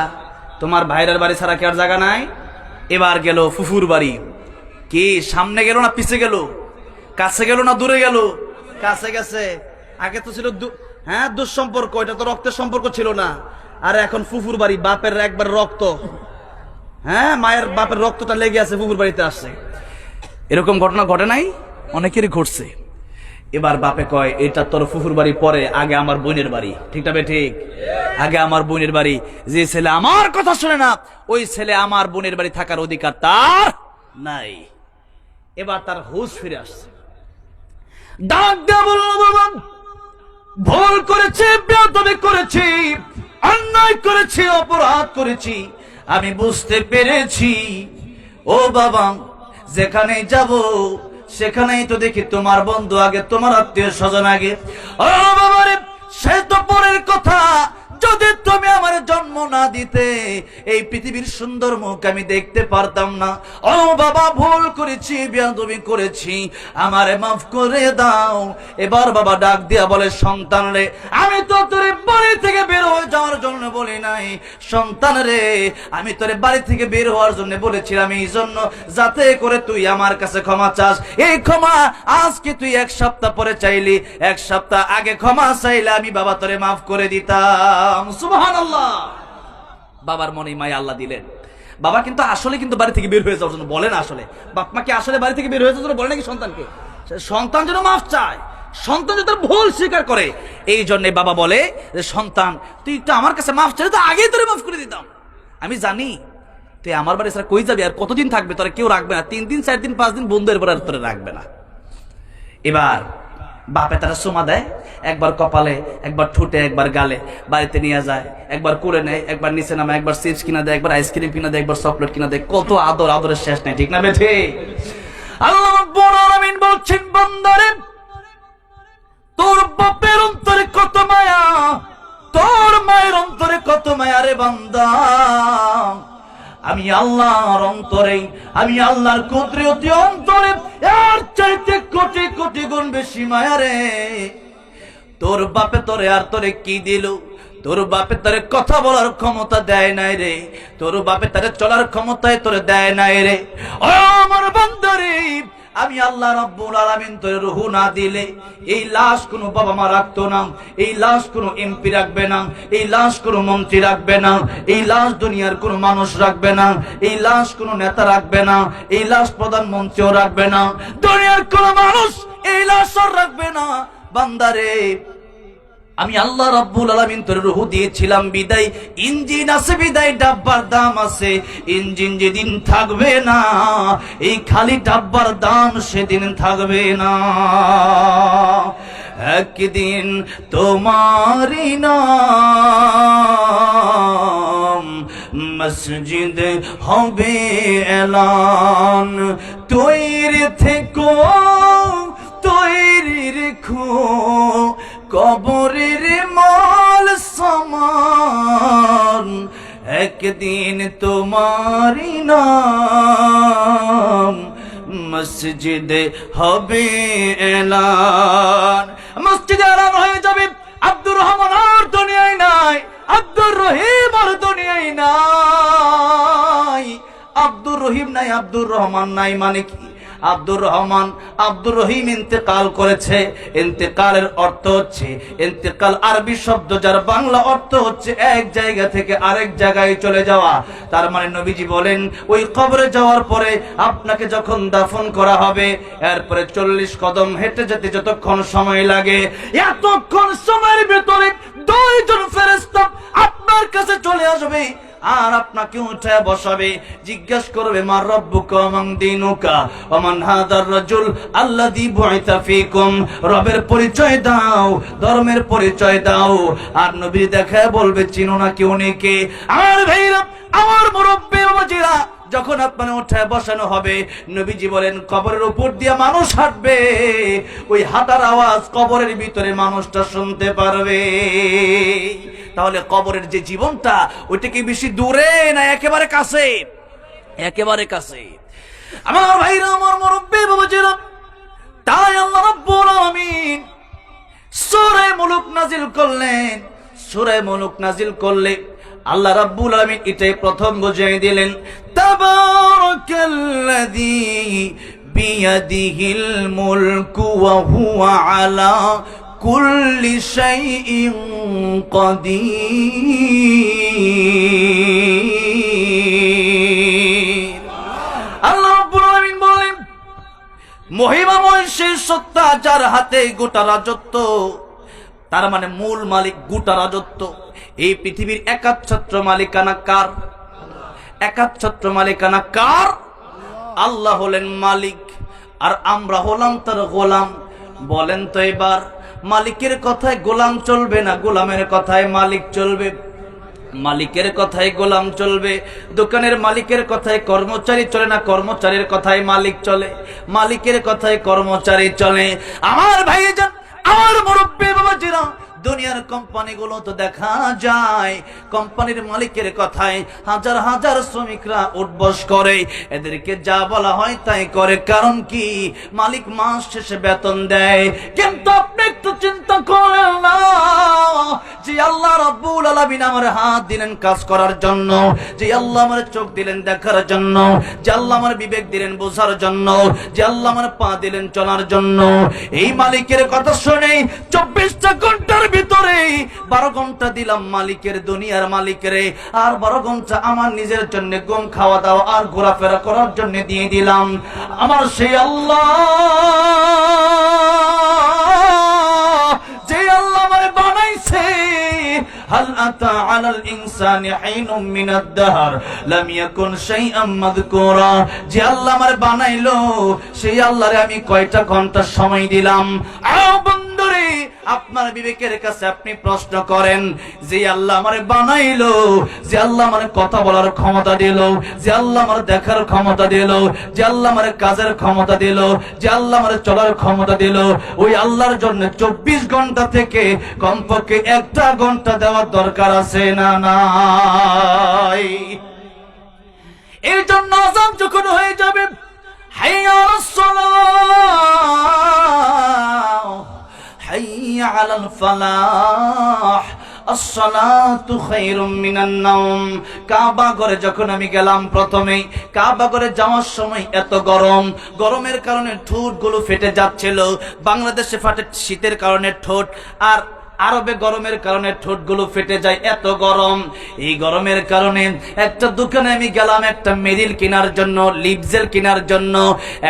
তোমার ভাইরার বাড়ি ছাড়া কি আর জায়গা নাই? এবার গেল ফুফুর বাড়ি। কি সামনে গেল না পিছে গেল? কাছে গেল না দূরে গেল? কাছে গেছে। আগে তো ছিল দুঃসম্পর্ক, এটা তো রক্তের সম্পর্ক ছিল না। আর এখন ফুফুর বাড়ি, বাপের একবার রক্ত, মায়ের বাপের রক্তটা লেগে আছে, ফুফুর বাড়িতে আসছে। এরকম ঘটনা ঘটে নাই? অনেকেরই ঘটছে। এবার বাপে কয় এটা তোর ফুফুর বাড়ি পরে, আগে আমার বোনের বাড়ি। ঠিক না বে ঠিক? আগে আমার বোনের বাড়ি। যে ছেলে আমার কথা শুনে না ওই ছেলে আমার বোনের বাড়ি থাকার অধিকার তার নাই। এবার তার হুঁশ ফিরে আসছে। ডাক দেয়া বলল, বাবা ভুল করেছি, বেয়াদবি করেছি, অন্যায় করেছি, অপরাধ করেছি, আমি বুঝতে পেরেছি। ও বাবা, যেখানেই যাব সেখানেই তো দেখি তোমার বন্ধু আগে, তোমার আত্মীয় স্বজন আগে। ও বাবা রে, সে তো পরের কথা। যদি তুমি আমার জন্ম না দিতে এই পৃথিবীর সুন্দর মুখ আমি দেখতে পারতাম না। ও বাবা, ভুল করেছি, বেয়াদবি করেছি, আমারে মাফ করে দাও। এবার বাবা ডাক দিয়া বলে, সন্তান রে, আমি তো তোরে বাড়ি থেকে বের হয়ে যাওয়ার জন্য বলি নাই। সন্তান রে, আমি তোরে বাড়ি থেকে বের হওয়ার জন্য বলেছিলাম এই জন্য যাতে করে তুই আমার কাছে ক্ষমা চাস। এই ক্ষমা আজকে তুই 1 সপ্তাহ পরে চাইলি, 1 সপ্তাহ আগে ক্ষমা চাইলে আমি বাবা তোরে মাফ করে দিতাম। সুবহানাল্লাহ। বাবার মনে মায়া আল্লাহ দিলেন। বাবা কিন্তু আসলে কিন্তু বাড়ি থেকে বের হয়ে যাওয়ার জন্য বলে না। আসলে বাপ মা কি আসলে বাড়ি থেকে বের হয়ে যাওয়ার জন্য বলে নাকি সন্তানকে? সন্তান যেন মাফ চায়, সন্তান যেন তার ভুল স্বীকার করে। এই জন্য বাবা বলে যে সন্তান তুই তো আমার কাছে মাফ চাইলে তো আগেই তোরে মাফ করে দিতাম। আমি জানি তুই আমার বাড়ি ছাড়া কই যাবি, আর কতদিন থাকবে, তোরা কেউ রাখবে না। 3 দিন 4 দিন 5 দিন বন্ধু, এরপর আর তোরে রাখবে না। এবার বাপে তারা চুমা দেয়, একবার কপালে, একবার ঠোঁটে, একবার গালে। বাড়িতে নিয়ে যায়, একবার করে নেয়, একবার নিচে নামে, একবার চিপস কিনা দেয়, একবার আইসক্রিম কিনা দেয়, একবার চকলেট কিনা দেয়। কত আদর, আদরের শেষ নেই। ঠিক না বেঠে? আল্লাহ রাব্বুল আলামিন বলছেন, বান্দারে তোর বাপের অন্তরে কত মায়া, তোর মায়ের অন্তরে কত মায়া রে বান্দা। আমি আল্লাহর অন্তরে, আমি আল্লাহর কুদরতি অন্তরে এর চাইতে কোটি কোটি গুণ বেশি মায়া রে। তোর বাপে তোরে আর তোরে কি দিল? তোর বাপে তোরে কথা বলার ক্ষমতা দেয় নাই রে, তোর বাপে তোরে চলার ক্ষমতায় তোরে দেয় নাই রে। ও আমার বান্দারে, আমি আল্লাহ রাব্বুল আলামিন তোরে রূহ না দিলে এই লাশ কোনো বাবা মা রাখতো না, এই লাশ কোনো এমপি রাখবে না, এই লাশ কোনো মন্ত্রী রাখবে না, এই লাশ দুনিয়ার কোনো মানুষ রাখবে না, এই লাশ কোনো নেতা রাখবে না, এই লাশ প্রধানমন্ত্রীও রাখবে না, দুনিয়ার কোনো মানুষ এই লাশ আর রাখবে না। বান্দারে, আমি আল্লাহ রাব্বুল আলামিন তোর রূহ দিয়েছিলাম বিদায় ইঞ্জিন আছে, বিদায় ডাব্বার দাম আছে। ইঞ্জিন যেদিন থাকবে না, এই খালি ডাব্বার দাম সেদিন থাকবে না। একদিন তোমারই নাম মসজিদ হবে এলান, তৈরি থেকো, তৈরি রেখো, কবরের মাল সামান। একদিন তোমারই নাম মসজিদ হবে এলান। মসজিদে এলান হয়ে যাবে, আব্দুর রহমান আর দুনিয়ায় নাই, আব্দুর রহিম আর দুনিয়ায় নাই। আব্দুর রহিম নাই, আব্দুর রহমান নাই মানে কি? আব্দুর রহমান আব্দুর রহিম ইন্তেকাল করেছে। ইন্তেকালের অর্থ হচ্ছে, ইন্তেকাল আরবি শব্দ যার বাংলা অর্থ হচ্ছে এক জায়গা থেকে আরেক জায়গায় চলে যাওয়া। তার মানে নবীজি বলেন ওই কবরে যাওয়ার পরে আপনাকে যখন দাফন করা হবে, এরপরে 40 কদম হেঁটে যেতে যতক্ষণ সময় লাগে, এতক্ষণ সময়ের ভিতরে 2 জন ফেরেশতা আপনার কাছে চলে আসবে আর আপনাকে উঠে বসাবে, জিজ্ঞেস করবে মা রব্বুকা মান দীনুকা ওয়া মান হাদার রাজুল আল্লাযী বুইতা ফীকুম। রবের পরিচয় দাও, ধর্মের পরিচয় দাও। আর নবী দেখায় বলবে চিনো না কি উনি কে? আমার ভাইরা, আমার মুরব্বি বাবাজিরা, যখন আপনার উঠে বসানো হবে, নবীজি বলেন কবরের উপর দিয়ে মানুষ হাঁটবে, ওই হাঁটার আওয়াজ কবরের ভিতরে মানুষটা শুনতে পারবে। তাহলে কবরের যে জীবনটা, ওইটা কি বেশি দূরে না একেবারে কাছে? একেবারে কাছে। আমার ভাইরা, আমার মুরব্বি বাবাজিরা, তাই আল্লাহ রাব্বুল আলামিন সূরা মুলক নাজিল করলেন। সূরা মুলক নাজিল করলে আল্লাহ রাব্বুল আলামিন এটাই প্রথম বুঝিয়ে দিলেন, তাবারাকাল্লাযী বিয়াদিহিল মুলকু ওয়া হুয়া আলা কুল্লি শাইইন কাদির। আল্লাহ রাব্বুল আলামিন বলেন, মহিমাময় সেই সত্তা যার হাতে গোটা রাজত্ব, তার মানে মূল মালিক গোটা রাজত্ব। এই পৃথিবীর একাচ্ছত্র মালিকানা কার? একাচ্ছত্র মালিকানা কার? আল্লাহ হলেন মালিক, আর আমরা হলাম তার গোলাম। বলেন তো এবার, মালিকের কথায় গোলাম চলবে না গোলামের কথায় মালিক চলবে? মালিকের কথায় গোলাম চলবে। দোকানের মালিকের কথায় কর্মচারী চলে না কর্মচারীর কথায় মালিক চলে? মালিকের কথায় কর্মচারী চলে। আমার ভাইজান, আমার মুরব্বি বাবাজিরা, দুনিয়ার কোম্পানিগুলো তো দেখা যায় কোম্পানির মালিকের কথায় হাজার হাজার শ্রমিকরা উঠবস করে, এদেরকে যা বলা হয় তাই করে। কারণ কি? মালিক মাস শেষে বেতন দেয়। কিন্তু আপনি একটু চিন্তা করেন না, যে আল্লাহ রাব্বুল আলামিন আমার হাত দিলেন কাজ করার জন্য, যে আল্লাহ আমার চোখ দিলেন দেখার জন্য, যে আল্লাহ আমার বিবেক দিলেন বোঝার জন্য, যে আল্লাহ আমার পা দিলেন চলার জন্য, এই মালিকের কথা শুনে 24টা ঘন্টার ভিতরে 12 ঘন্টা দিলাম মালিকের, দুনিয়ার মালিকেরে, আর 12 ঘন্টা আমার নিজের জন্য ঘুম খাওয়া দাওয়া আর ঘোরাফেরা করার জন্য দিয়ে দিলাম। আমার সেই আল্লাহ, যে আল্লাহ আমারে বানাইছে, হাল আতা আলাল ইনসানি হিনুম মিনাদ দাহর লাম ইয়াকুন শাইআম মাযকুরা, যে আল্লাহ আমারে বানাইলো, সেই আল্লাহরে আমি কয়টা ঘন্টা সময় দিলাম? বন্ধুরে, আপনার বিবেকের কাছে আপনি প্রশ্ন করেন, যে আল্লাহ আমারে বানাইলো, যে আল্লাহ আমারে কথা বলার ক্ষমতা দিল, যে আল্লাহ আমারে দেখার ক্ষমতা দিল, যে আল্লাহ আমারে কাজের ক্ষমতা দিল, যে আল্লাহ আমারে চলার ক্ষমতা দিল, ওই আল্লাহর জন্য 24 ঘন্টা থেকে কমপক্ষে 1টা ঘন্টা দেওয়ার দরকার আছে না নাই? এর জন্য আযান যখন হয়ে যাবে, হাইয়া আলাস সালাহ, হাইয়া আলাল ফালাহ, আসসালাতু খায়রুম মিনান নাওম। কাবা ঘরে যখন আমি গেলাম, প্রথমেই কাবা ঘরে যাওয়ার সময় এত গরম, গরমের কারণে ঠোঁটগুলো ফেটে যাচ্ছিল। বাংলাদেশে ফাটে শীতের কারণে ঠোঁট, আর আরবে গরমের কারণে ঠোঁটগুলো ফেটে যায়, এত গরম। এই গরমের কারণে একটা দোকানে আমি গেলাম একটা মেরিল কেনার জন্য, লিপজেল কেনার জন্য।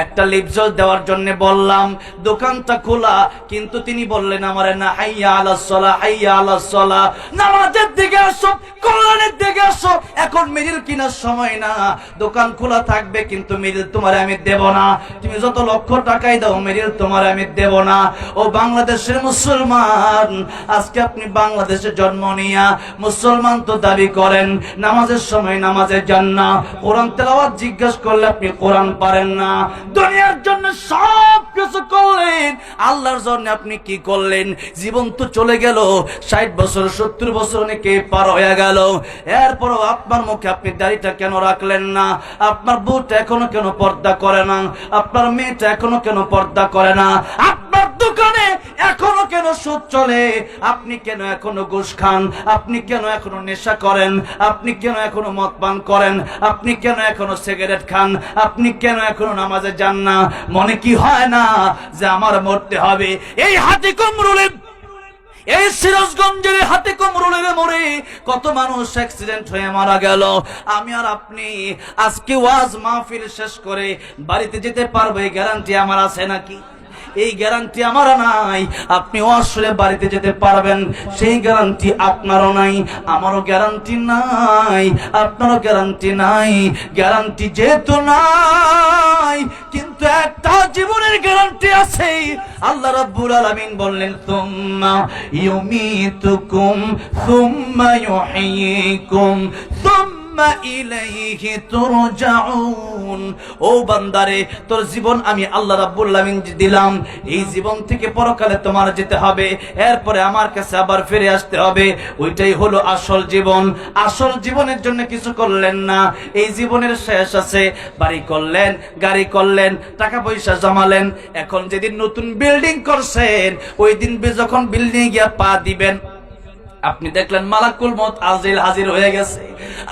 একটা লিপজেল দেওয়ার জন্য বললাম, দোকানটা খোলা, কিন্তু তিনি বললেন আমারে না, হাইয়া আলাস সালাহ, হাইয়া আলাস সালাহ, নামাজের দিকে আসো, কোরআনের দিকে আসো, এখন মেরিল কেনার সময় না, দোকান খোলা থাকবে কিন্তু মেরিল তোমারে আমি দেব না, তুমি যত লক্ষ টাকাই দাও মেরিল তোমারে আমি দেব না। ও বাংলাদেশের মুসলমান, আজকে আপনি বাংলাদেশে জন্ম নিয়া মুসলমান তো দাবি করেন, নামাজের সময় নামাজে যান না, কোরআন তেলাওয়াত জিজ্ঞেস করলে আপনি কোরআন পারেন না, দুনিয়ার জন্য সব কিছু করলেন, আল্লাহর জন্য আপনি কি করলেন? জীবন তো চলে গেল, 60 বছর 70 বছর অনেকে পার হয়ে গেল, এরপরও আপনার মুখে আপনি দাড়িটা কেন রাখলেন না? আপনার বউটা এখনো কেন পর্দা করে না? আপনার মেয়েটা এখনো কেন পর্দা করে না? আপনার দোকানে এখনো কেন এখনো সুদ চলে, আপনি কেন এখনো ঘুষ খান, আপনি কেন এখনো নেশা করেন, আপনি কেন এখনো মদ পান করেন, আপনি কেন এখনো সিগারেট খান, আপনি কেন এখনো নামাজে যান না? মনে কি হয় না যে আমার মরতে হবে? এই হাতি কুমরুলের, এই সিরাজগঞ্জের হাতে কুমরুলের মোড়ে কত মানুষ অ্যাক্সিডেন্ট হয়ে মারা গেল। আমি আর আপনি আজকে ওয়াজ মাহফিল শেষ করে বাড়িতে যেতে পারবো, এই গ্যারান্টি আমার আছে নাকি? এই গ্যারান্টি আমারও নাই। আপনি আসলে বাড়িতে যেতে পারবেন সেই গ্যারান্টি আপনারও নাই, আমারও গ্যারান্টি নাই, আপনারও গ্যারান্টি নাই। গ্যারান্টি যেহেতু নাই, কিন্তু একটা জীবনের গ্যারান্টি আছে। আল্লাহ রাব্বুল আলামিন বললেন, সুম্মা ইউমিতুকুম সুম্মা ইউহয়িকুম সুম্মা ইলাইহি তুরজাউন। ও বান্দারে, তোর জীবন আমি আল্লাহ রাব্বুল আলামিন দিলাম, এই জীবন থেকে পরকালে তোমার যেতে হবে, এরপরে আমার কাছে আবার ফিরে আসতে হবে। ওইটাই হলো আসল জীবন। আসল জীবনের জন্য কিছু করলেন না, এই জীবনের শেষ আছে। বাড়ি করলেন, গাড়ি করলেন, টাকা পয়সা জমালেন, এখন যেদিন নতুন বিল্ডিং করছেন, ওই দিন যখন বিল্ডিং গিয়া পা দিবেন, আপনি দেখলেন মালাকুল মউত আজরাইল হাজির হয়ে গেছে।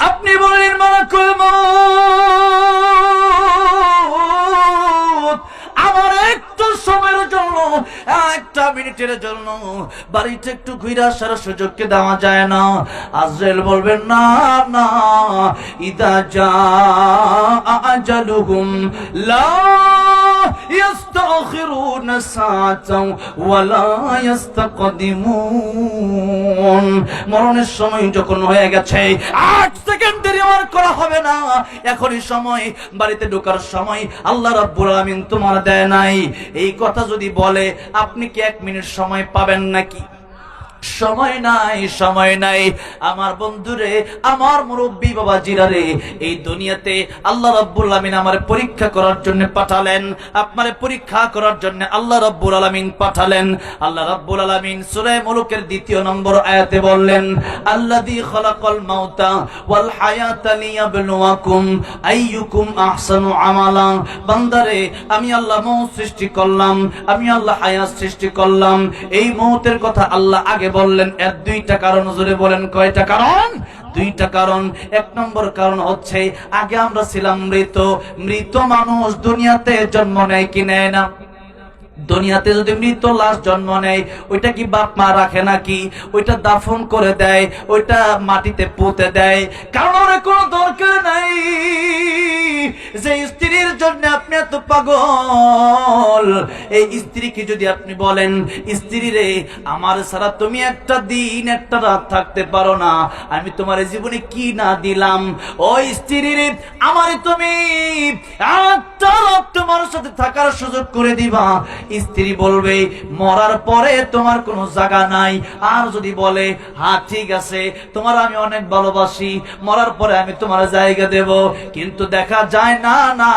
আপনি বললেন, মালাকুল মউত, আমার একটু সময়ের জন্য, একটা মিনিটের জন্য বাড়িতে একটু ঘুরে আসার সুযোগ কি দেওয়া যায় না? আজরাইল বলবেন, না না, ইদা জাআ আজালুহুম লা ইস্তাখিরুনা সাআতাও ওয়া লা ইস্তাকদিমুন। মরণের সময় যখন হয়ে গেছে, 8 সেকেন্ড দেরি আর করা হবে না, এখনই সময়, বাড়িতে ঢোকার সময় আল্লাহ রাব্বুল আলামিন তোমার দেয় নাই। এই কথা যদি বলে, আপনি কি 1 মিনিট সময় পাবেন নাকি? সময় নাই, সময় নাই। আমার বন্ধুরে, আমার মুরব্বী বাবা জিরারে, এই দুনিয়াতে আল্লাহ রাব্বুল আলামিন আমার পরীক্ষা করার জন্য পাঠালেন, আপনারে পরীক্ষা করার জন্য আল্লাহ রাব্বুল আলামিন পাঠালেন। আল্লাহ রাব্বুল আলামিন সূরা মুলুকের 2 নম্বর আয়াতে বললেন, আল্লাযী খালাকাল মাউতা ওয়াল হায়াতা লিয়াবলুয়াকুম আইয়ুকুম আহসানু আমালা। বান্দারে, আমি আল্লাহ মউত সৃষ্টি করলাম, আমি আল্লাহ হায়াত সৃষ্টি করলাম। এই মউতের কথা আল্লাহ আগে বললেন, এর 2টা কারণ। জোরে বলেন, কয়টা কারণ? 2টা কারণ। 1 নম্বর কারণ হচ্ছে, আগে আমরা ছিলাম মৃত। মৃত মানুষ দুনিয়াতে জন্ম নেয় কি নেয় না? দুনিয়াতে যদি মৃত লাশ জন্ম নেয়, ওইটা কি বাপ মা রাখে নাকি? ওইটা দাফন করে দেয়, ওইটা মাটিতে পুঁতে দেয়। কারণ কোনো দরকার নাই যে স্ত্রীর জন্য আপনি এত পাগল। এই স্ত্রীকে যদি আপনি বলেন, স্ত্রী রে, আমার ছাড়া তুমি একটা দিন একটা রাত থাকতে পারো না, আমি তোমার জীবনে কি না দিলাম। ওই স্ত্রী রে, আমার তুমি একটা রাত তোমার সাথে থাকার সুযোগ করে দিবা। স্ত্রী বলবে, মরার পরে তোমার কোনো জায়গা নাই। আর যদি বলে, হ্যাঁ ঠিক আছে, তোমার আমি অনেক ভালোবাসি, মরার পরে আমি তোমার জায়গা দেব। কিন্তু দেখা যায় না, না,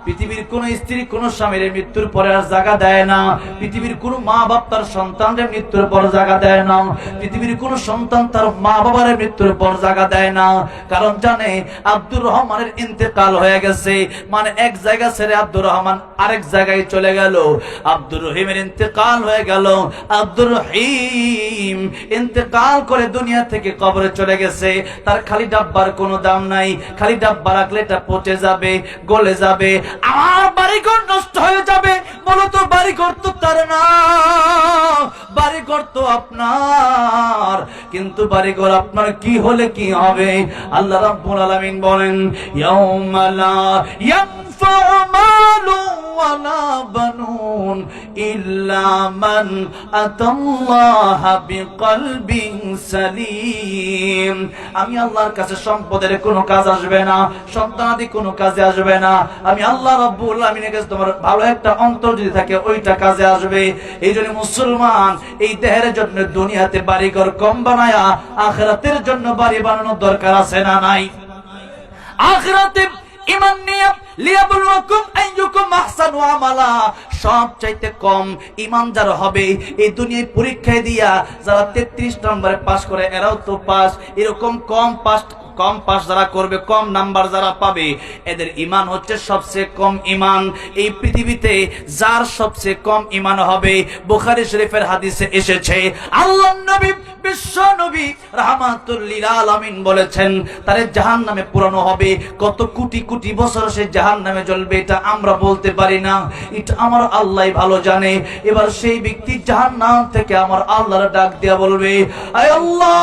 পৃথিবীর কোন স্ত্রী কোন স্বামীর মৃত্যুর পরে আর জায়গা দেয় না। পৃথিবীর কোন মা বাপ তার সন্তানের মৃত্যুর পর জায়গা দেয় না। পৃথিবীর কোন সন্তান তার মা বাবার মৃত্যুর পর জায়গা দেয় না। কারণ জানে, আব্দুর রহমানের ইন্তেকাল হয়ে গেছে, মানে এক জায়গা ছেড়ে আব্দুর রহমান আরেক জায়গায় চলে গেল। আব্দুর রহিমের ইন্তেকাল হয়ে গেল। আব্দুর রহিম ইন্তেকাল করে দুনিয়া থেকে কবরে চলে গেছে। তার খালি ডাব্বার কোনো দাম নাই, খালি ডাব্বা রাখলে এটা পচে যাবে, গলে যাবে, আমার বাড়িঘর নষ্ট হয়ে যাবে। মূলত বাড়িঘর তো তার না, বাড়িঘর তো আপনার। কিন্তু বাড়িঘর আপনার কি হলে কি হবে? আল্লাহ রাব্বুল আলামিন বলেন, ইয়াউমা লা ইয়ানফাউ মালু ওয়ালা বানুন ইল্লা মান আতাল্লাহা বিকলবিন সালিম। আমি আল্লাহর কাছে সম্পদের কোনো কাজ আসবে না, সন্তানাদি কোনো কাজে আসবে না। আমি আল্লাহ রাব্বুল আলামিনের কাছে তোমার ভালো একটা অন্তর যদি থাকে, ওইটা কাজে আসবে। এই জন্য মুসলমান এই দেহের জন্য দুনিয়াতে বাড়িঘর কম বানায়া আখিরাতের জন্য বাড়ি বানানোর দরকার আছে না নাই? আখিরাতে ঈমান নিয়ে লিয়াবলুয়াকুম আইয়ুকুম আহসানু আমালা, সবচাইতে কম ঈমান যার হবে এই দুনিয়ায় পরীক্ষায় দিয়া যারা 33 নম্বরে পাস করে, এরাও তো পাস। এরকম কম পাস কম পাস যারা করবে, কম নাম্বার যারা পাবে, এদের ঈমান হচ্ছে সবচেয়ে কম ঈমান। এই পৃথিবীতে যার সবচেয়ে কম ঈমান হবে, বুখারী শরীফের হাদিসে এসেছে, আল্লাহর নবী বিশ্ব নবী রাহমাতুল লিল আলামিন বলেছেন, তারে জাহান্নামে পুরানো হবে, কত কোটি কোটি বছর সে জাহান্নামে জ্বলবে এটা আমরা বলতে পারি না, এটা আমার আল্লাহই ভালো জানে। এবার সেই ব্যক্তি জাহান্নাম থেকে আমার আল্লাহর ডাক দিয়া বলবে, আয় আল্লাহ,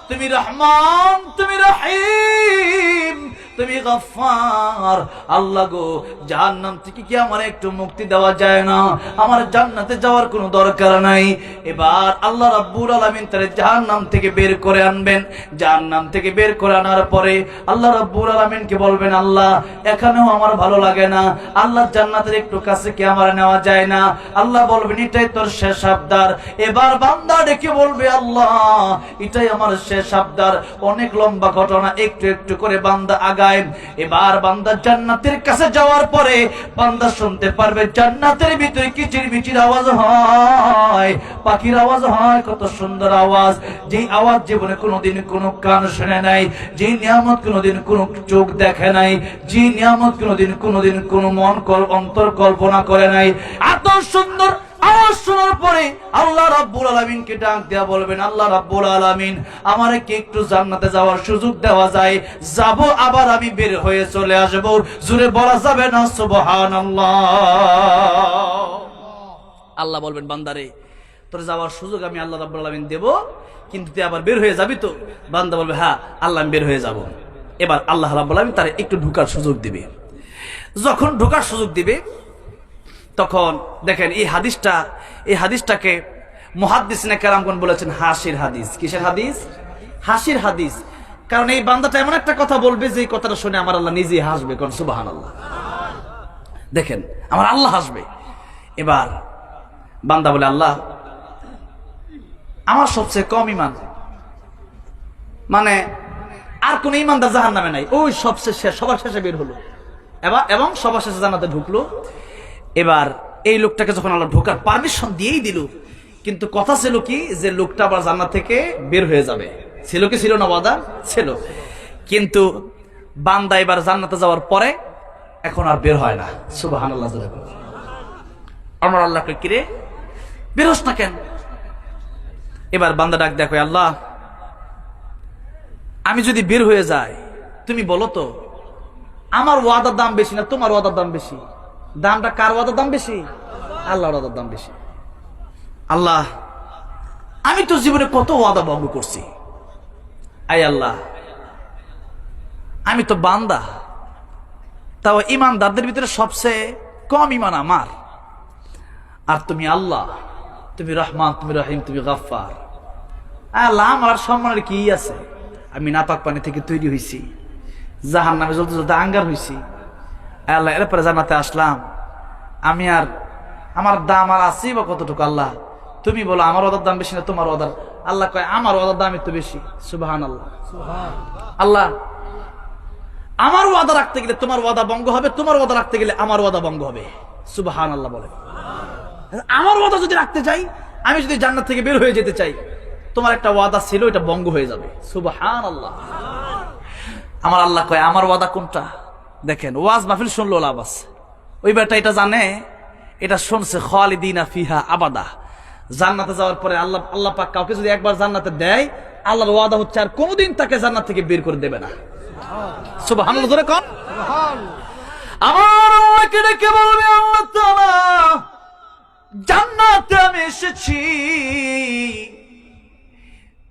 তুমি রহমান, তুমি রহিম, তুমি গফফার, আল্লাহ গো, জাহান্নাম থেকে কি আমার একটু মুক্তি দেওয়া যায় না? আমার জান্নাতে যাওয়ার কোনো দরকার নাই। এবার আল্লাহ রাব্বুল আলামিন তারে জাহান্নাম থেকে বের করে আনবেন। জাহান্নাম থেকে বের করে আনার পরে আল্লাহ রাব্বুল আলামিনকে বলবেন, আল্লাহ, এখানেও আমার ভালো লাগে না, আল্লাহ জান্নাতের একটু কাছে কি আমার নেওয়া যায় না? আল্লাহ বলবেন, এটাই তোর শেষ আবদার। এবার বান্দা ডেকে বলবে, আল্লাহ, এটাই আমার শেষ আবদার। অনেক লম্বা ঘটনা, একটু একটু করে বান্দা আগায়। এবার বান্দা জান্নাতের কাছে যাওয়ার পরে বান্দা শুনতে পারবে জান্নাতের ভিতরে কিচিরমিচির আওয়াজ হয়, পাখির আওয়াজ হয়, কত সুন্দর আওয়াজ, যেই আওয়াজ জীবনে কোনোদিন কোনো কান শুনে নাই, যেই নিয়ামত কোনোদিন কোনো চোখ দেখে নাই, যে নিয়ামত কোনোদিন কোনো মন অন্তর কল্পনা করে নাই। এত সুন্দর আওয়াজ শোনার পরে আল্লাহ রাব্বুল আলামিনকে ডাক দেয়া বলবেন, আল্লাহ রাব্বুল আলামিন, আমারে কি একটু জান্নাতে যাওয়ার সুযোগ দেওয়া যায়? যাব, আবার আমি বের হয়ে চলে আসব। জোরে বলা যাবে না সুবহানাল্লাহ? আল্লাহ বলবেন, বান্দারে, তোর যাওয়ার সুযোগ আমি আল্লাহ রাব্বুল আলামিন দেব, কিন্তু তুই আবার বের হয়ে যাবি তো? বান্দা বলবে, হ্যাঁ আল্লাহ, আমি বের হয়ে যাব। এবার আল্লাহ রাব্বুল আলামিন তার একটু ঢোকার সুযোগ দিবে। যখন ঢোকার সুযোগ দিবে, তখন দেখেন এই হাদিসটাকে মুহাদ্দিসিনে কেরামগণ বলেছেন হাসির হাদিস। কিসের হাদিস? হাসির হাদিস। কারণ এই বান্দাটা এমন একটা কথা বলবে যে কথাটা শুনে আমার আল্লাহ নিজেই হাসবে। কোন সুবহানাল্লাহ। দেখেন, আমার আল্লাহ হাসবে। এবার বান্দা বলে, আল্লাহ, আমার সবচেয়ে কম ঈমান, মানে আর কোন ঈমানদার জাহান্নামে নাই, ওই সবচেয়ে শেষ, সবার শেষে বের হলো এবং সবার শেষে জান্নাতে ঢুকলো। এবার এই লোকটাকে যখন আল্লাহ ঢোকার পারমিশন দিয়েই দিল, কিন্তু কথা ছিল কি, যে লোকটা আবার জান্নাত থেকে বের হয়ে যাবে। ছিল কি ছিল না? ওয়াদা ছিল। কিন্তু বান্দা এবার জান্নাতে যাওয়ার পরে এখন আর বের হয় না। সুবহানাল্লাহ। আমার আল্লাহকে, কিরে বেরোস না কেন? এবার বান্দা ডাক দেখো, আল্লাহ, আমি যদি বের হয়ে যাই, তুমি বলো তো, আমার ওয়াদার দাম বেশি না তোমার ওয়াদার দাম বেশি? দামটা কার ওয়াদার দাম বেশি? আল্লাহর ওয়াদার দাম বেশি। আল্লাহ, আমি তো জীবনে কত ওয়াদা ভঙ্গ করছি, আয় আল্লাহ, আমি তো বান্দা, তাও ইমানদারদের ভিতরে সবচেয়ে কম ইমান আমার। আর তুমি আল্লাহ, তুমি রহমান, তুমি রহিম, তুমি গফফার। আল্লাহ, আমার সম্মানের কি আছে? আমি নাপাক পানি থেকে তৈরি হয়েছি, জাহান্নামে জ্বলতে জ্বলতে আঙ্গার হয়েছি, আল্লাহ, এরপরে জান্নাতে আসলাম। আমি আর আমার দাম আর আছি বা কতটুকু? আল্লাহ, তুমি বলো আমার ওয়াদার দাম বেশি না তোমার ওয়াদার? আল্লাহ কয়, আমার ওয়াদার দাম একটু বেশি। সুবহানাল্লাহ। আল্লাহ, আমার ওয়াদা রাখতে গেলে তোমার ওয়াদা ভঙ্গ হবে, তোমার ওয়াদা রাখতে গেলে আমার ওয়াদা ভঙ্গ হবে। সুবহানাল্লাহ বলে। আমার ওয়াদা যদি রাখতে চাই, আমি যদি জান্নাত থেকে বের হয়ে যেতে চাই, তোমার একটা ওয়াদা ছিল, এটা ভঙ্গ হয়ে যাবে। সুবহানাল্লাহ। আমার আল্লাহ কয়, আমার ওয়াদা কোনটা? দেখেন, ওয়াজ মাহফিল শুনলো লাভ আছে। ওই বেটা এটা জানে, এটা শুনছে, খালিদিনা ফিহা আবাদা, জান্নাতে যাওয়ার পরে আল্লাহ পাক কাউকে যদি একবার জান্নাতে দেয়, আল্লাহর ওয়াদা হচ্ছে আর কোনোদিন তাকে জান্নাত থেকে বের করে দেবে না। সুবহানাল্লাহ। জোরে কোন আমার আল্লাহকে ডেকে বলবে, আল্লাহ তাআলা, জান্নাতে আমি এসেছি,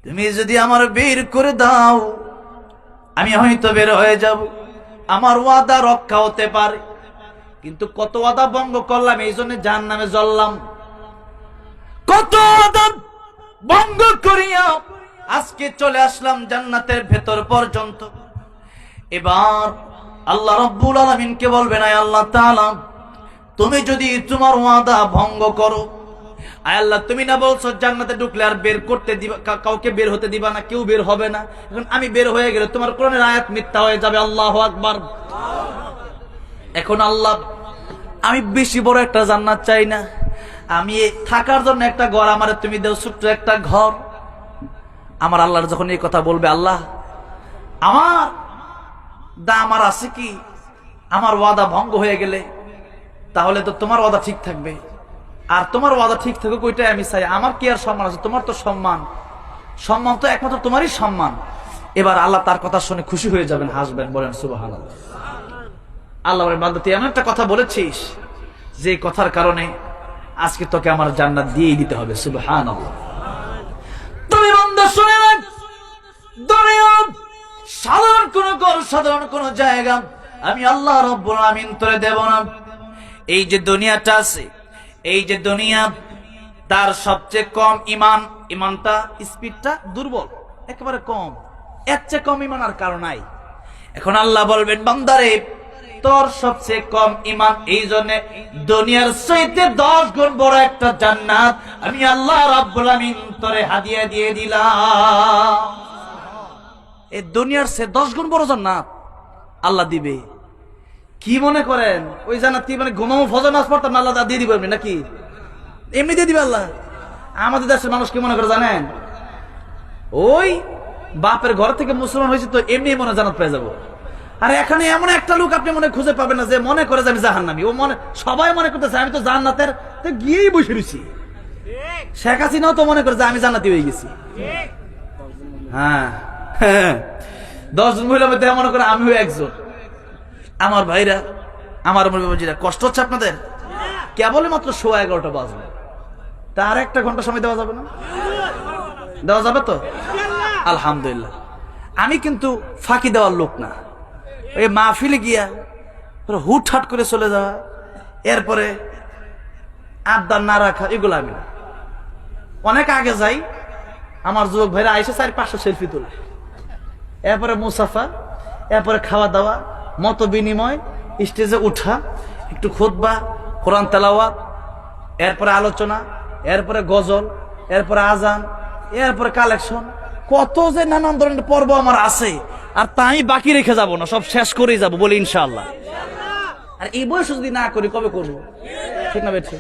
তুমি যদি আমার বের করে দাও, আমি হয়তো বের হয়ে যাব, আমার ওয়াদা রক্ষা হতে পারে, কিন্তু কত ওয়াদা ভঙ্গ করলাম, এই জন্য জাহান্নামে জ্বললাম। কত ওয়াদা ভঙ্গ করিয়া আজকে চলে আসলাম জান্নাতের ভেতর পর্যন্ত। এবার আল্লাহ রাব্বুল আলামিনকে বলবেন, আয় আল্লাহ তাআলা, তুমি যদি তোমার ওয়াদা ভঙ্গ করো, আয় আল্লাহ, তুমি না বলছো জান্নাতে ঢুকলে আর বের করতে দিবা, কাউকে বের হতে দিবা না, কেউ বের হবে না। এখন আমি বের হয়ে গেলে তোমার কোরআনের আয়াত মিথ্যা হয়ে যাবে। আল্লাহু আকবার। এখন আল্লাহ, আমি বেশি বড় একটা জান্নাত চাই না, আমি থাকার জন্য একটা ঘর আমারে তুমি দাও, ছোট্ট একটা ঘর। আমার আল্লাহর যখন এই কথা বলবে, আল্লাহ আমার আমার আছে কি, আমার ওয়াদা ভঙ্গ হয়ে গেলে তাহলে তো তোমার ওয়াদা ঠিক থাকবে, আর তোমার ওয়াদা ঠিক থাকুক ওইটাই আমি চাই। আমার কি আর সম্মান আছে? তোমার তো সম্মান, সম্মান তো একমাত্র তোমারই সম্মান। এবার আল্লাহ তার কথা শুনে খুশি হয়ে যাবেন, হাসবেন, বলেন সুবহানাল্লাহ। আল্লাহ বলেন, বান্দা তুই এমন একটা কথা বলেছিস যে কথার কারণে আজকে তোকে আমার জান্নাত দিয়েই দিতে হবে। সুবহানাল্লাহ। তুমি বান্দা শুনে নেন, দুনিয়া সাধারণ কোন ঘর, সাধারণ কোন জায়গা আমি আল্লাহ রাব্বুল আমিন তোরে দেব না। এই যে দুনিয়াটা আছে, এই যে দুনিয়া, তার সবচেয়ে কম ইমান, ইমানটা স্পিডটা দুর্বল, একেবারে কম, এর চেয়ে কম ইমান আর কারো নাই। এখন আল্লাহ বলবেন, বান্দারে তোর সবচেয়ে কম ইমান, এই জন্য দুনিয়ার চাইতে 10 গুণ বড় একটা জান্নাত আমি আল্লাহ রাব্বুল আমিন তোরে হাদিয়া দিয়ে দিলাম। এই দুনিয়ার চেয়ে 10 গুণ বড় জান্নাত আল্লাহ দিবে। কি মনে করেন ওই জান্নাত কি মানে ঘুমামো ফজর নামাজ পড়তাম আল্লাহ দিয়ে দিবে নাকি? এমনি দিয়ে দিবে আল্লাহ। আমাদের দেশের মানুষ কি মনে করে জানেন? ওই বাপের ঘর থেকে মুসলমান হয়েছে তো এমনি মনে জান্নাত পেয়ে যাবো। আর এখানে এমন একটা লোক আপনি মনে খুঁজে পাবেন না যে মনে করে যে আমি জাহান্নামী। ও মনে, সবাই মনে করতেছে আমি তো জান্নাতের গিয়েই বসে রয়েছি। শেখ হাসিনাও তো মনে করে যে আমি জান্নাতি হয়ে গেছি। হ্যাঁ, 10 জন মহিলা মধ্যে মনে করে আমিও একজন। আমার ভাইরা, আমার মুরব্বিরা, কষ্ট হচ্ছে আপনাদের? কেবল মাত্র 11:15 বাজবে, তার 1 ঘন্টা সময় দেওয়া যাবে না? দেওয়া যাবে তো? আলহামদুলিল্লাহ। আমি কিন্তু ফাঁকি দেওয়ার লোক না। ওই মাহফিলে গিয়া হুট হাট করে চলে যাওয়া, এরপরে আড্ডা না রাখা, এগুলো আমি না। অনেক আগে যাই, আমার যুবক ভাইরা আইসে 400-500 সেলফি তোলে, এরপরে মুসাফা, এরপরে খাওয়া দাওয়া, মত বিনিময়, স্টেজে উঠা, একটু খুতবা, কোরআন তেলাওয়াত, এরপরে আলোচনা, এরপরে গজল, এরপরে আজান, এরপরে কালেকশন, কত যে নানান ধরনের পর্ব আমার আছে। আর তাই বাকি রেখে যাব না, সব শেষ করেই যাব বলে ইনশাআল্লাহ। আর এই বয়স যদি না করি কবে করবো? ঠিক না বেঠে?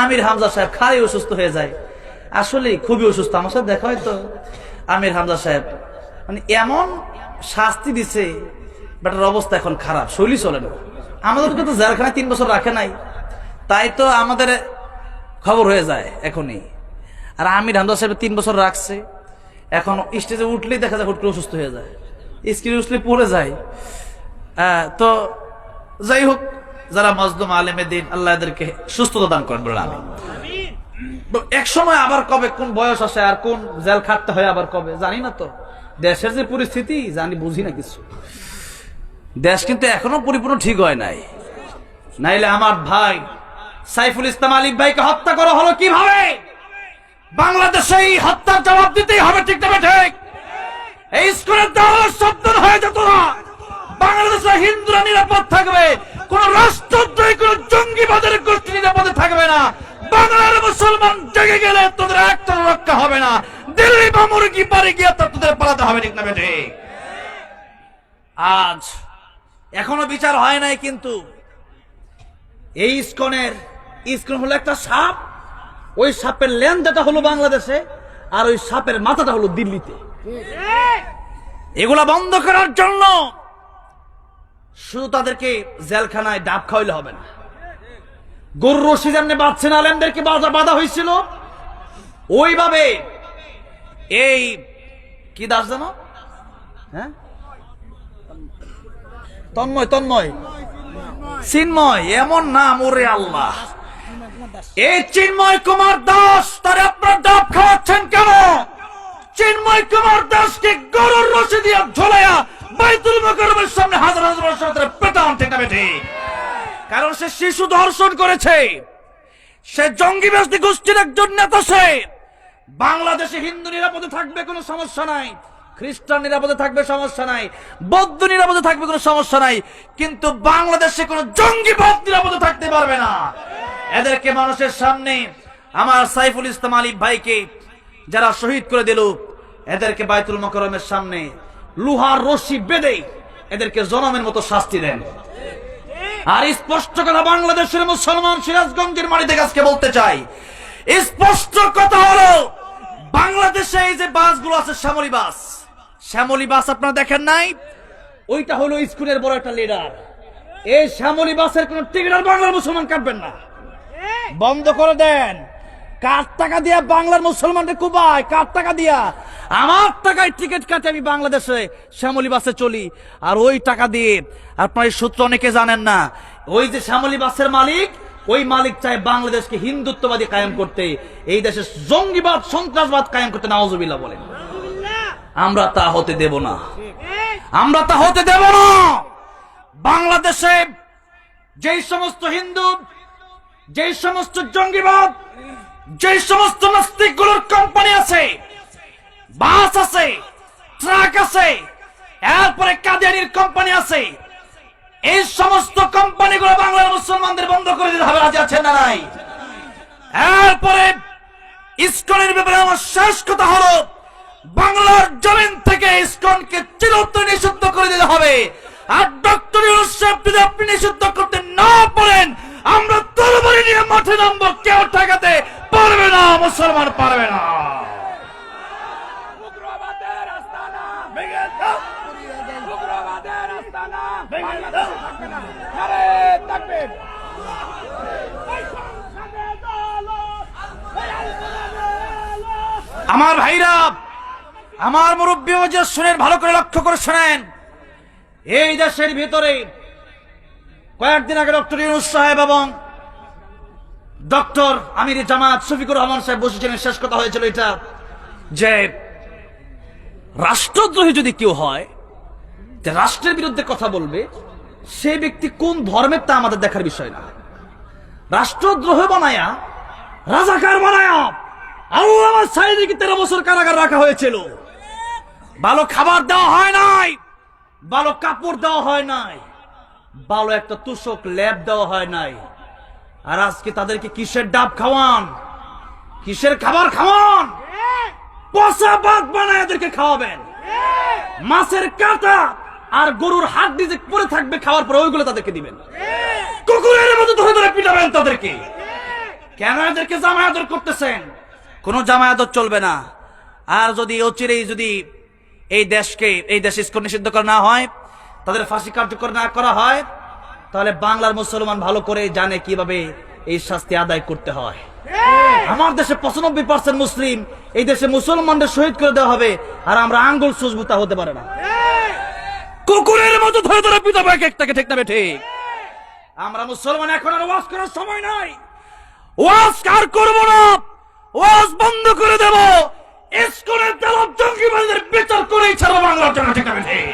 আমির হামজা সাহেব খালি অসুস্থ হয়ে যায়, আসলে খুবই অসুস্থ। আমার সাথে দেখা হয় তো, আমির হামজা সাহেব মানে এমন শাস্তি দিছে, বেটার অবস্থা এখন খারাপ, শৈলী চলে না। আমাদেরকে তো জেলখানায় 3 বছর রাখে নাই, তাই তো আমাদের খবর হয়ে যায় এখনই। আর আমির হামজা সাহেব 3 বছর রাখছে, এখন স্টেজে উঠলেই দেখা যায় হুট করে অসুস্থ হয়ে যায়, স্ক্রিনে উঠলে পড়ে যায়। তো যাই হোক, যারা মাজলুম আলেমে দিন, আল্লাহ এদেরকে সুস্থতা দান করেন বলে আমি। এক সময় আবার কবে কোন বয়স আসে আর কোন জেল খাটতে হয় আবার কবে জানি না। তো দেশের যে পরিস্থিতি জানি, বুঝি না কিছু। দেশ কিন্তু এখনো পরিপূর্ণ ঠিক হয় নাই। নাইলে আমার ভাই সাইফুল ইসলাম আলিফ ভাইকে হত্যা করা হলো কিভাবে? বাংলাদেশে এই হত্যার জবাব দিতেই হবে, ঠিক না ঠিক? এই স্কুলের দেওয়ার শব্দ হয়ে যেত না। বাংলাদেশে হিন্দুরা নিরাপদ থাকবে, কোন রাষ্ট্রদ্রোহী, কোন জঙ্গিবাদের গোষ্ঠী নিরাপদে থাকবে না। বাংলার মুসলমান জেগে গেলে তোদের একটা রক্ষা হবে না। দিল্লি বা মুরগি পারে গিয়ে তোদের পালাতে হবে, ঠিক না ঠিক? আজ এখনো বিচার হয় নাই, কিন্তু এই ইস্কন হলো একটা সাপ। ওই সাপের লেন্দাটা হলো বাংলাদেশে, আর ওই সাপের মাথাটা হলো দিল্লিতে। এগুলা বন্ধ করার জন্য শুধু তাদেরকে জেলখানায় ডাব খাওয়াইলে হবে না। গরুর রশি যেমনি বাঁধছেন আলেমদেরকে বাধা হয়েছিল, ওইভাবে এই কি দাস জানো, হ্যাঁ, তন্ময় চিন্ময়, এমন নাম, ওরে আল্লাহ, এই চিন্ময় কুমার দাস, তারে আপনার ডাব খাওয়াচ্ছেন কেন? চিন্ময় কুমার দাসকে গরুর রশি দিয়ে ঝোলাইয়া বাইতুল মুকাররমের সামনে হাজার হাজার বছর ধরে পেটান, ঠিক না ঠিক? কারণ সে শিশু ধর্ষণ করেছে, সে জঙ্গিবাদী গোষ্ঠীর একজন নেতা। সে বাংলাদেশে হিন্দু নিরাপদে থাকবে, কোনো সমস্যা নাই। খ্রিস্টান নিরাপদে থাকবে, সমস্যা নাই। বৌদ্ধ নিরাপদে থাকবে, কোনো সমস্যা নাই। কিন্তু বাংলাদেশে কোনো জঙ্গিবাদ নিরাপদে থাকতে পারবে না। এদেরকে মানুষের সামনে, আমার সাইফুল ইসলাম আলিফ ভাইকে যারা শহীদ করে দিল, এদেরকে বাইতুল মুকাররমের সামনে লোহার রশি বেঁধে এদেরকে জনমের মতো শাস্তি দেন। আর স্পষ্ট কথা বাংলাদেশের মুসলমান সিরাজগঞ্জের মাটিতে আজকে বলতে চাই, স্পষ্ট কথা হলো বাংলাদেশে এই যে বাসগুলো আছে শ্যামলী বাস আপনারা দেখেন নাই? ওইটা হলো স্কুলের বড় একটা লিডার। এই শ্যামলী বাসের কোন টিকিট আর বাংলার মুসলমান কাটবেন না, বন্ধ করে দেন। কার টাকা দিয়া বাংলার মুসলমানদের কুবায়? কার টাকা দিয়া? আমার টাকায় টিকিট কাটে আমি বাংলাদেশে শ্যামলী বাসে চলি। আর ওই টাকা দিয়ে আপনার এই সূত্র অনেকে জানেন না, ওই যে শ্যামলী বাসের মালিক, ওই মালিক চায় বাংলাদেশকে হিন্দুত্ববাদী কায়েম করতে, এই দেশে জঙ্গিবাদ সন্ত্রাসবাদ কায়েম করতে। নাউজুবিল্লাহ বলেন। আমরা তা হতে দেব না, আমরা তা হতে দেব না। বাংলাদেশে যেই সমস্ত হিন্দু, যেই সমস্ত জঙ্গিবাদ, যেই সমস্ত নাস্তিকগুলোর কোম্পানি আছে, বাস আছে, ট্রাক আছে, এরপরে কাদিয়ানির কোম্পানি আছে, এই সমস্ত কোম্পানিগুলো বাংলার মুসলমানদের বন্ধ করে দিতে হবে। রাজি আছেন না নাই? এরপরে ইসকনের ব্যাপারে আমার শেষ কথা হলো, বাংলার জমিন থেকে ইসকনকে চিরতরে নিষিদ্ধ করে দিতে হবে। আর ডক্টর ইউনূস সাহেব যদি আপনি নিষিদ্ধ করতে না পারেন, আমরা তরবারি নিয়ে মাঠে নামবো, কেউ ঠেকাতে পারবে না, মুসলমান পারবে না। আমার ভাইরা, আমার মুরব্বী ওয়াজ শুনেন, ভালো করে লক্ষ্য করে শুনেন। এই দেশের ভিতরে কয়েকদিন আগে ডক্টর ইউনূস সাহেব এবং ডক্টর আমির জামাত শফিকুর রহমান সাহেব বসেছিলেন। শেষ কথা হয়েছিল এটা যে রাষ্ট্রদ্রোহী যদি কেউ হয়, যে রাষ্ট্রের বিরুদ্ধে কথা বলবে, সেই ব্যক্তি কোন ধর্মের তা আমাদের দেখার বিষয় না। রাষ্ট্রদ্রোহ বানায়া, রাজাকার বানায়া আল্লামা সাঈদীকে 13 বছর কারাগার রাখা হয়েছিল। ভালো খাবার দেওয়া হয় নাই, ভালো কাপড় দেওয়া হয় নাই, ভালো একটা তুষক ল্যাব দেওয়া হয় নাই। আর আজকে তাদেরকে কিসের ডাব খাওয়ান, কিসের খাবার খাওয়ান? পচা ভাত বানায় এদেরকে খাওয়াবেন। মাছের কাঁটা আর গরুর হাড্ডি যে পড়ে থাকবে খাওয়ার পরে, ওইগুলো তাদেরকে দিবেন। কুকুরের মতো ধরে ধরে পিটাবেন তাদেরকে। কেন এদেরকে জামায়াত করতেছেন? কোন জামায়াত চলবে না। আর যদি অচিরেই যদি এই দেশে ইসকন নিষিদ্ধ করা না হয়, তাদের ফাঁসি কার্যকর না করা হয়, তাহলে বাংলার মুসলমান ভালো করে জানে কিভাবে এই শাস্তি আদায় করতে হয়। আমার দেশে 95% মুসলিম, এই দেশে মুসলমানদের শহীদ করে দেওয়া হবে, আর আমরা আঙ্গুল সুজবুতা হতে পারে না। কুকুরের মতো ধরে ধরে পিটাবো এক একটাকে, ঠিক না ঠিক? আমরা মুসলমান, এখন আর ওয়াজ করার সময় নাই। ওয়াজ কার করব না, ওয়াজ বন্ধ করে দেব। ইসকনের তেলব জঙ্গিবাদের বিচার করেই ছাড়বো বাংলার জন্য, ঠিক না ঠিক?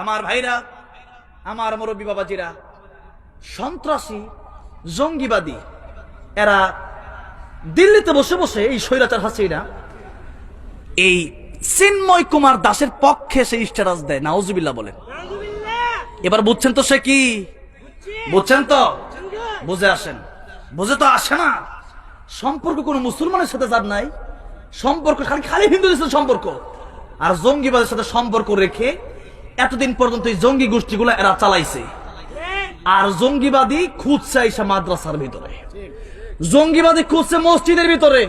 আমার ভাইরা, আমার মুরব্বী বাবাজিরা, সন্ত্রাসী জঙ্গিবাদী এরা দিল্লিতে বসে বসে এই স্বৈরাচার হাসিনা এই চিন্ময় কুমার দাসের পক্ষে সে স্ট্যাটাস দেয়। নাউজুবিল্লাহ বলেন। এবার বুঝছেন তো সে কি? বুঝছেন তো? বুঝে আসেন। বুঝে তো আসে না। সম্পর্ক কোন মুসলমানের সাথে যার নাই, সম্পর্ক খালি হিন্দুদের সাথে সম্পর্ক। আর জঙ্গিবাদের সাথে সম্পর্ক রেখে এতদিন পর্যন্ত এই জঙ্গি গোষ্ঠীগুলো এরা চালাইছে। আর জঙ্গিবাদী খুঁজছে আইসা মাদ্রাসার ভিতরে, জঙ্গিবাদী খুঁজছে মসজিদের ভিতরে।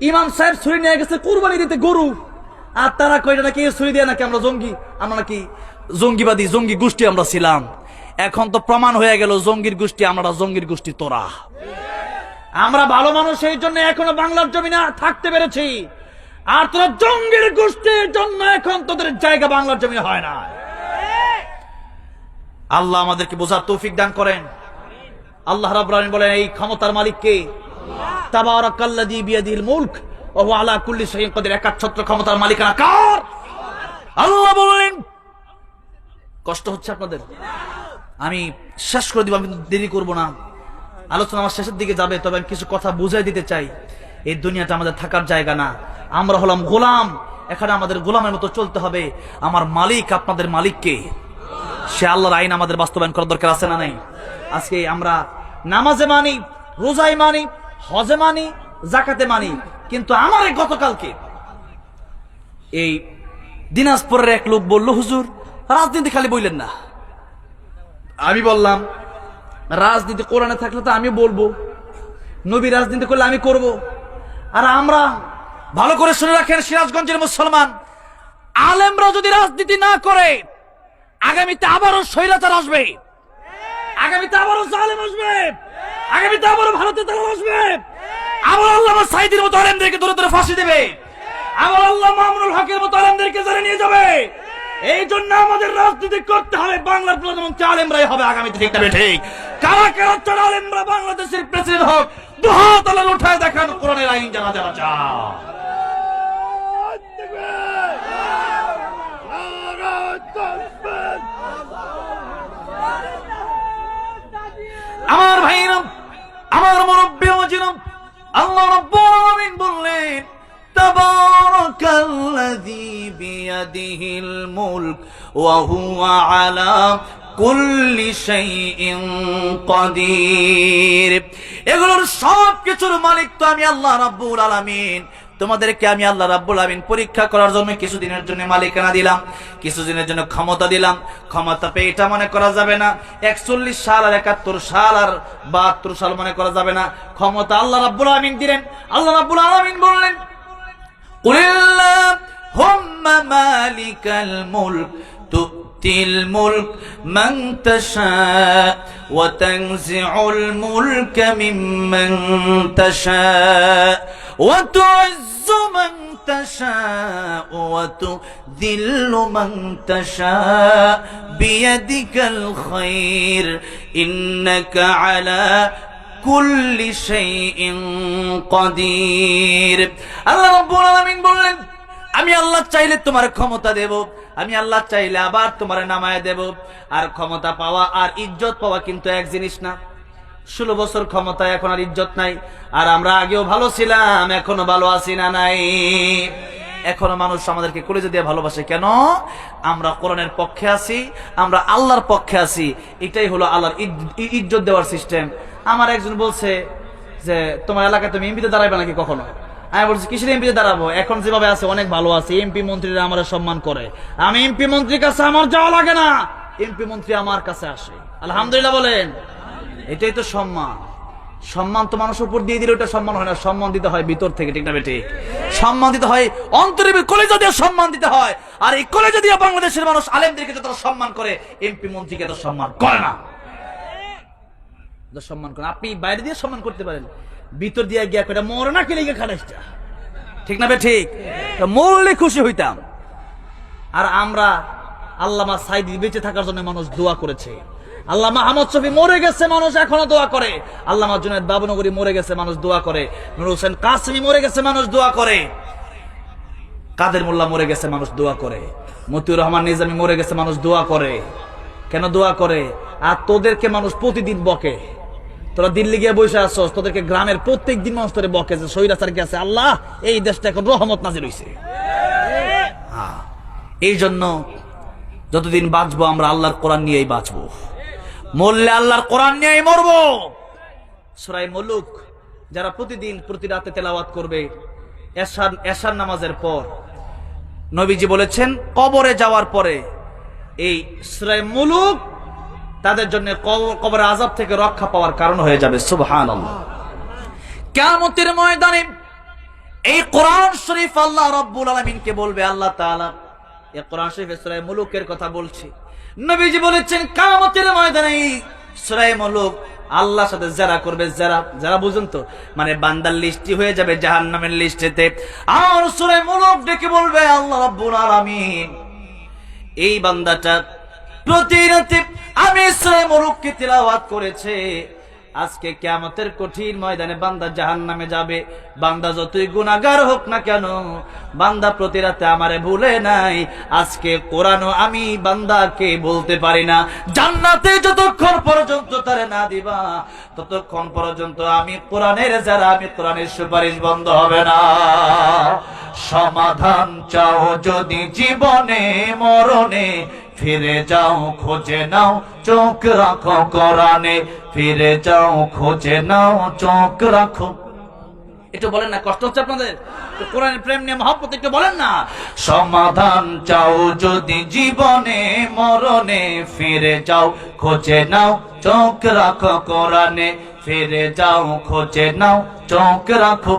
ইমাম সাহেব ছুরি নিয়ে গেছে কুরবানি দিতে গরু, আর তারা কয়টা নাকি ছুরি দিয়ে নাকি আমরা নাকি জঙ্গিবাদী, জঙ্গি গোষ্ঠী আমরা ছিলাম। এখন তো প্রমাণ হয়ে গেল জঙ্গির গোষ্ঠী আমরা, জঙ্গির গোষ্ঠী তোরা। আমরা ভালো মানুষ, এই জন্য এখনো বাংলার জমিনে থাকতে পেরেছি। আর তোরা জঙ্গির গোষ্ঠীর জন্য এখন তোদের জায়গা বাংলার জমিনে হয় না। আল্লাহ আমাদেরকে বোঝার তৌফিক দান করেন। আল্লাহ রাব্বুল আলামিন বলেন, এই ক্ষমতার মালিক কে? তাবারাকাল্লাযী বিয়াদিহিল মুলক ওয়া হুয়া আলা কুল্লি শাইইন কাদির। একচ্ছত্র ক্ষমতার মালিকানা কার? আল্লাহ বলেন। কষ্ট হচ্ছে আপনাদের? আমি শেষ করে দিব, আমি দেরি করব না। আলোচনা আমার শেষের দিকে যাবে, তবে আমি কিছু কথা বুঝাই দিতে চাই। এই দুনিয়াটা আমাদের থাকার জায়গা না। আমরা হলাম গোলাম, এখানে আমাদের গোলামের মতো চলতে হবে। আমার মালিক, আপনাদের মালিক কে? সে আল্লাহর আইন আমাদের বাস্তবায়ন করার দরকার আছে না নাই? আজকে আমরা নামাজে মানি, রোজায় মানি, হজে মানি, জাকাতে মানি, কিন্তু আমার গতকালকে এই দিনাজপুরের এক লোক বলল, হুজুর রাজনীতি খালি বললেন না। আমি বললাম, রাজনীতি কোরআনে থাকলে তো আমি বলবো, নবী রাজনীতি করলে আমি করব। আর আমরা ভালো করে শুনে রাখেন, সিরাজগঞ্জের মুসলমান আলেমরা যদি রাজনীতি না করে আগামীতে আবারও স্বৈরাচার আসবে, আগামীতে আবারও জালেম আসবে, আগামীতে আবারও ভারতের দালাল আসবে, আবার আল্লামা সাঈদীর মতো আলেমদেরকে ধরে ধরে ফাঁসি দেবে, আবার আল্লাহ মামুনুল হকের মতো আলেমদেরকে ধরে নিয়ে যাবে। এই জন্য আমাদের রাজনীতি করতে হবে, বাংলার প্রধানমন্ত্রী আলেমরাই হবে আগামীতে, ঠিক না ঠিক? কারা কারা চার আলেমরা বাংলাদেশের প্রেসিডেন্ট হোক, দুহাত আল্লাহ উঠায় দেখান কোরআনের আইন যারা যারা চায়। আমার ভাইরা, আমার মুরব্বী ওয়াজিরাম, আল্লাহ রাব্বুল আলামিন বললেন তাবারাকাল্লাযী বিয়াদিহিল মুলক ওয়া হুয়া আলা কুল্লি শাইইন কাদির। এগুলোর সব কিছুর মালিক তো আমি আল্লাহ রাব্বুল আলামিন। তোমাদেরকে আমি আল্লাহ রাব্বুল আমিন পরীক্ষা করার জন্য কিছুদিনের জন্য মালিকানা দিলাম, কিছুদিনের জন্য ক্ষমতা দিলাম। ক্ষমতা পেয়ে এটা মনে করা যাবে না 41 সাল আর 71 সাল আর 72 সাল মনে করা যাবে না। ক্ষমতা আল্লাহ রাব্বুল আমিন দিলেন। আল্লাহ রাব্বুল আমিন বললেন কুলিল্লাহুম্মা মালিকাল মুলক তুতিল মুলক মান তাশা ওয়া তানজিউল মুলকা মিম্মান তাশা ওয়া তুইজ্জু মান তাশা ওয়া তুযিল্লু মান তাশা বিয়াদিকাল খায়র ইন্নাকা আলা কুল্লি শাইইন কাদির। আল্লাহ রাব্বুল আলামিন বললেন আমি আল্লাহ চাইলে তোমার ক্ষমতা দেব, আমি আল্লাহ চাইলে আবার তোমার নামায় দেব। আর ক্ষমতা পাওয়া আর ইজ্জত পাওয়া কিন্তু এক জিনিস না। 16 বছর ক্ষমতা, এখন আর ইজ্জত নাই। আর আমরা আগেও ভালো ছিলাম, এখনো ভালো আছি না নাই? এখনো মানুষ আমাদেরকে কলেজে দিয়ে ভালোবাসে। কেন? আমরা কোরআনের পক্ষে আছি, আমরা আল্লাহর পক্ষে আছি। এটাই হলো আল্লাহর ইজ্জত দেওয়ার সিস্টেম। আমার একজন বলছে যে তোমার এলাকায় তুমি এমপিতে দাঁড়াবে নাকি কখনো? আমি বলছি কিসের এমপিতে দাঁড়াবো, এখন যেভাবে আছে অনেক ভালো আছে। এমপি মন্ত্রীরা আমার সম্মান করে, আমি এমপি মন্ত্রীর কাছে আমার যাওয়া লাগে না, এমপি মন্ত্রী আমার কাছে আসে। আলহামদুলিল্লাহ বলেন, এটাই তো সম্মান। সম্মান তো মানুষের উপর দিয়ে দিলে ওটা সম্মান হয় না, সম্মান দিতে হয় ভিতর থেকে, ঠিক না বেটি? সম্মান দিতে হয় অন্তরে, কলেজা দিয়ে সম্মান দিতে হয়। আর এই কলেজা দিয়ে বাংলাদেশের মানুষ আলেমদেরকে যতটা সম্মান করে, এমপি মন্ত্রীকে এত সম্মান করে না। সম্মান করেন, আপনি বাইরে দিয়ে সম্মান করতে পারেন, ভিতর দিয়ে গিয়া কয়টা মরে না কেলে গিয়ে খাটাইটা, ঠিক না বে ঠিক? মরলে খুশি হইতাম। আর আমরা আল্লামা সাঈদী বেঁচে থাকার জন্য মানুষ দোয়া করেছে, আল্লামা আহমদ শফী মরে গেছে মানুষ এখনো দোয়া করে, আল্লামা জুনায়েদ বাবনগরী মরে গেছে মানুষ দোয়া করে, নূর হোসেন কাসেমী মরে গেছে মানুষ দোয়া করে, কাদের মোল্লা মরে গেছে মানুষ দোয়া করে, মতিউর রহমান নিজামী মরে গেছে মানুষ দোয়া করে। কেন দোয়া করে? আর তোদেরকে মানুষ প্রতিদিন বকে, তোরা দিল্লি গিয়ে বসে আসছস, তোদেরকে গ্রামের প্রত্যেক দিন মানুষ তোরে বকে যে স্বৈরাচার গেছে, আল্লাহ এই দেশটা এখন রহমত নাজিল হইছে। এই জন্য যতদিন বাঁচবো আমরা আল্লাহর কোরআন নিয়েই বাঁচবো, মরলে আল্লাহর কোরআন নিয়েই মরবো। সূরা মুলক যারা প্রতিদিন প্রতি রাতে তেলাওয়াত করবে এশার নামাজের পর, নবীজি বলেছেন কবরে যাওয়ার পরে এই সূরা মুলক তাদের জন্য কবরের আযাব থেকে রক্ষা পাওয়ার কারণ হয়ে যাবে। সুবহানাল্লাহ। কিয়ামতের ময়দানে এই কোরআন শরীফ আল্লাহ রাব্বুল আলামিনকে বলবে, আল্লাহ তাআলা এই কোরআন শরীফে সূরা মুলুকের কথা বলছি, নবীজি বলেছেন কিয়ামতের ময়দানে সূরা মুলুক আল্লাহর সাথে যারা করবে, যারা বুঝুন তো, মানে বান্দার লিস্টি হয়ে যাবে জাহান্নামের লিস্টেতে। আর সূরা মুলুক ডেকে বলবে, আল্লাহ রাব্বুল আলামিন এই বান্দাটা প্রতি রাতে আমি সূরা মুলুককে তিলাওয়াত করেছে, আজকে কিয়ামতের কঠিন ময়দানে বান্দা জাহান্নামে যাবে। বান্দা যতই গুনাহগার হোক না কেন, বান্দা প্রতি রাতে আমারে ভুলে নাই। আজকে কোরআনও আমি বান্দাকে বলতে পারি না, জান্নাতে যতক্ষণ পর্যন্ত তারে না দিবা ততক্ষণ পর্যন্ত আমি কোরআনের সুপারিশ বন্ধ হবে না। সমাধান চাও যদি জীবনে মরণে, ফিরে যাও খোঁজে নাও চোখ রাখো কোরআনে, ফিরে যাও খোঁজে নাও চোখ রাখো। একটু বলেন না, কষ্ট হচ্ছে আপনাদের? কোরআনের প্রেম নিয়ে মহব্বত একটু বলেন না। সমাধান চাও যদি জীবনে মরণে, ফিরে যাও খোঁজে নাও চোখ রাখো কোরআনে, ফিরে যাও খোঁজে নাও চোখ রাখো।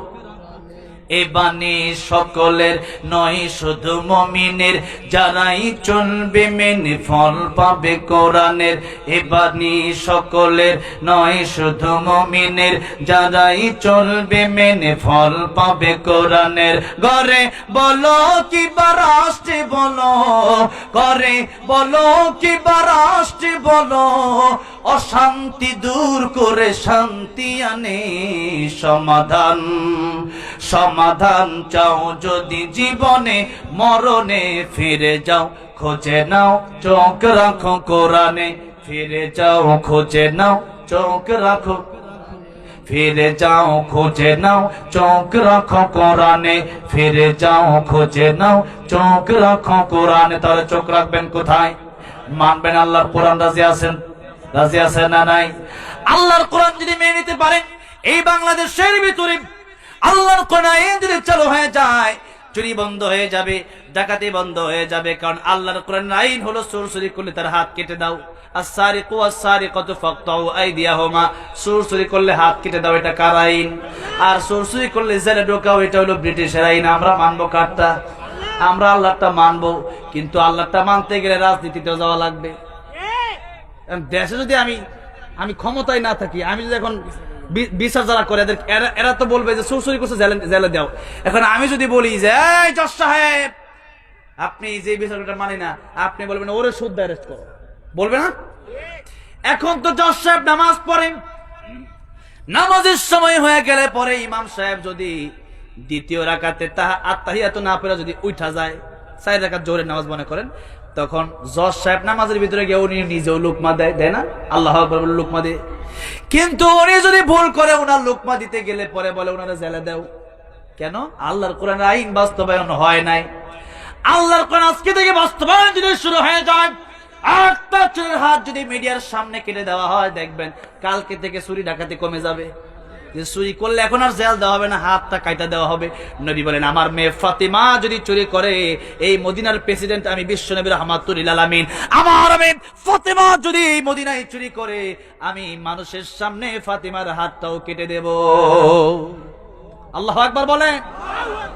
এ বাণী সকলের নয় শুধু মুমিনের, যারাই চলবে মেনে ফল পাবে কোরআনের। এ বাণী সকলের নয় শুধু মুমিনের, যারাই চলবে মেনে ফল পাবে কোরআনের। ঘরে বলো কিংবা রাষ্ট্রে বলো, ঘরে বলো কিংবা রাষ্ট্রে বলো, অশান্তি দূর করে শান্তি আনে সমাধান। সমাধান চাও যদি জীবনে মরণে, ফিরে যাও খোঁজে নাও চোখ রাখো কোরআনে। ফিরে যাও খোঁজে নাও চোখ রাখো, ফিরে যাও খোঁজে নাও চোখ রাখো কোরআনে। ফিরে যাও খোঁজে নাও চোখ রাখো কোরআনে। তাহলে চোখ রাখবেন কোথায়? মানবেন আল্লাহর কোরআন। রাজি আছেন? রাজি আছেন না নাই? আল্লাহর কোরআন যদি মেনে নিতে পারেন, এই বাংলাদেশের ভিতরে আল্লাহর কোরআন যদি চালু হয়ে যায়, চুরি বন্ধ হয়ে যাবে, ডাকাতি বন্ধ হয়ে যাবে। কারণ আল্লাহর কোরআন আইন হলো চোর চুরি করলে তার হাত কেটে দাও। আস-সারিকু ওয়াস-সারিকাতু ফাকতাউ আইদিয়াহুমা, চোর চুরি করলে হাত কেটে দাও, এটা কার আইন? আর চোর চুরি করলে জেলে ঢোকাও, এটা হলো ব্রিটিশের আইন। আমরা মানবো কারটা? আমরা আল্লাহটা মানবো, কিন্তু আল্লাহটা মানতে গেলে রাজনীতিতেও যাওয়া লাগবে। দেশে যদি আমি ক্ষমতায় না থাকি, আমি যদি এখন বিচার যারা করে এরা তো বলবে যে চোর চুরি করছে জেলে দাও। এখন আমি যদি বলি যে এই জজ সাহেব আপনি যে বিচারটা মানি না, আপনি বলবেন ওরে শুদ্ধ অ্যারেস্ট করো, বলবে না? এখন তো জজ সাহেব নামাজ পড়েন, নামাজের সময় হয়ে গেলে পরে ইমাম সাহেব যদি দ্বিতীয় রাকাতে আত্তাহিয়াতু না পড়ে যদি উঠা যায়, 4 রাকাত জোহরের নামাজ মনে করেন, তখন জজ সাহেব নামাজের ভিতরে গিয়ে উনি নিজেও লুকমা দেয় না? আল্লাহু আকবার বলে লুকমা দেয়। কিন্তু উনি যদি ভুল করে ওনার লুকমা দিতে গেলে পরে বলে ওনারা জেলে দাও। কেন? আল্লাহর কোরআন আইন বাস্তবায়ন হয় নাই। আল্লাহর কোরআন আজকে থেকে বাস্তবায়ন যদি শুরু হয়ে যায়, একটা চোরের হাত যদি মিডিয়ার সামনে কেটে দেওয়া হয়, দেখবেন কালকে থেকে চুরি ডাকাতি কমে যাবে। যে চুরি করলে এখন আর জেল দেওয়া হবে না, হাতটা কাটা দেওয়া হবে। নবী বলেন আমার মেয়ে ফাতিমা যদি চুরি করে, এই মদিনার প্রেসিডেন্ট আমি বিশ্ব নবী রাহমাতুল লিল আলামিন, আমার মেয়ে ফাতিমা যদি এই মদিনায় চুরি করে, আমি মানুষের সামনে ফাতিমার হাতটাও কেটে দেব। আল্লাহু আকবার বলেন।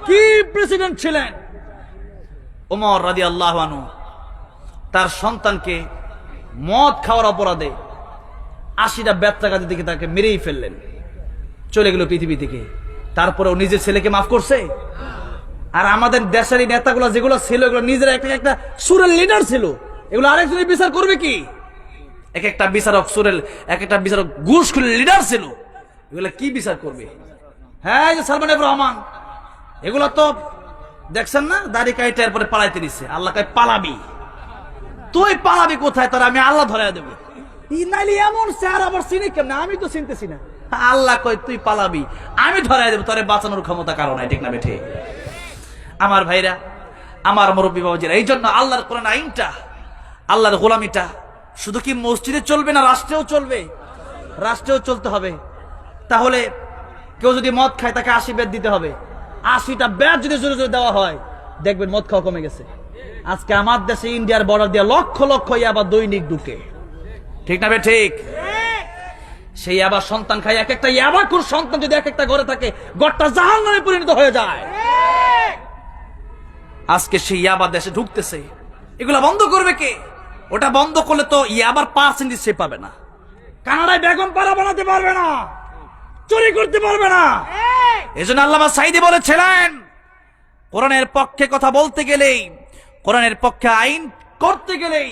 কি প্রেসিডেন্ট ছিলেন! ওমর রাদিয়াল্লাহু আনহু তার সন্তানকে মদ খাওয়ার অপরাধে 80টা বেত্রাঘাত দিকে তাকে মেরেই ফেললেন, চলে গেল পৃথিবী থেকে। তারপরেও নিজের ছেলেকে মাফ করছে? আর আমাদের দেশের নেতাগুলো যেগুলো ছিল, এগুলো নিজের একটা সুরের লিডার ছিল, এগুলো আরেকজনের বিচার করবে কি? এক একটা বিচারক সুরের, এক একটা বিচারক ঘুষখোরের লিডার ছিল, এগুলো কি বিচার করবে? হ্যাঁ, যে সালমান এফ রহমান, এগুলো তো দেখছেন না, দাড়ি কাইটা এরপরে পালাইতে দিচ্ছে। আল্লাহ কয় পালাবি, তুই পালাবি কোথায়? তোর আমি আল্লাহ ধরে দেবো। নাইলে এমন স্যার আবার চিনি কেমন? আমি তো চিনতেছি না। আল্লাহ কয় তুই পালাবি, আমি ধরাই দেবো, তোরে বাঁচানোর ক্ষমতা কারো নাই। ঠিক না বেঠে? আমার ভাইরা, আমার মুরব্বী বাবাজিরা, এই জন্য আল্লাহর কোরআন আইনটা, আল্লাহর গোলামিটা শুধু কি মসজিদে চলবে না, রাষ্ট্রেও চলবে? রাষ্ট্রেও চলতে হবে। তাহলে কেউ যদি মদ খায় তাকে 80 বেদ দিতে হবে। 80টা বেদ যদি জোরে জোরে দেওয়া হয়, দেখবেন মদ খাওয়া কমে গেছে। আজকে আমার দেশে ইন্ডিয়ার বর্ডার দিয়ে লক্ষ লক্ষ ইয়াবা দৈনিক ঢুকে। ঠিক না বে ঠিক? সেই ইয়াবা সন্তান খায়, এক একটা ইয়াবাকুর সন্তান যদি এক একটা ঘরে থাকে, ঘরটা জাহান্নামে পরিণত হয়ে যায়। আজকে সেই ইয়াবা দেশে ঢুকতেছে, এগুলা বন্ধ করবে কে? ওটা বন্ধ করলে তো ইয়াবার পার্সেন্টেজ সে পাবে না, কানাডায় বেগম পাড়া বানাতে পারবে না, চুরি করতে পারবে না। এজন্য আল্লামা সাঈদী বলেছিলেন, কোরআনের পক্ষে কথা বলতে গেলেই, কোরআনের পক্ষে আইন করতে গেলেই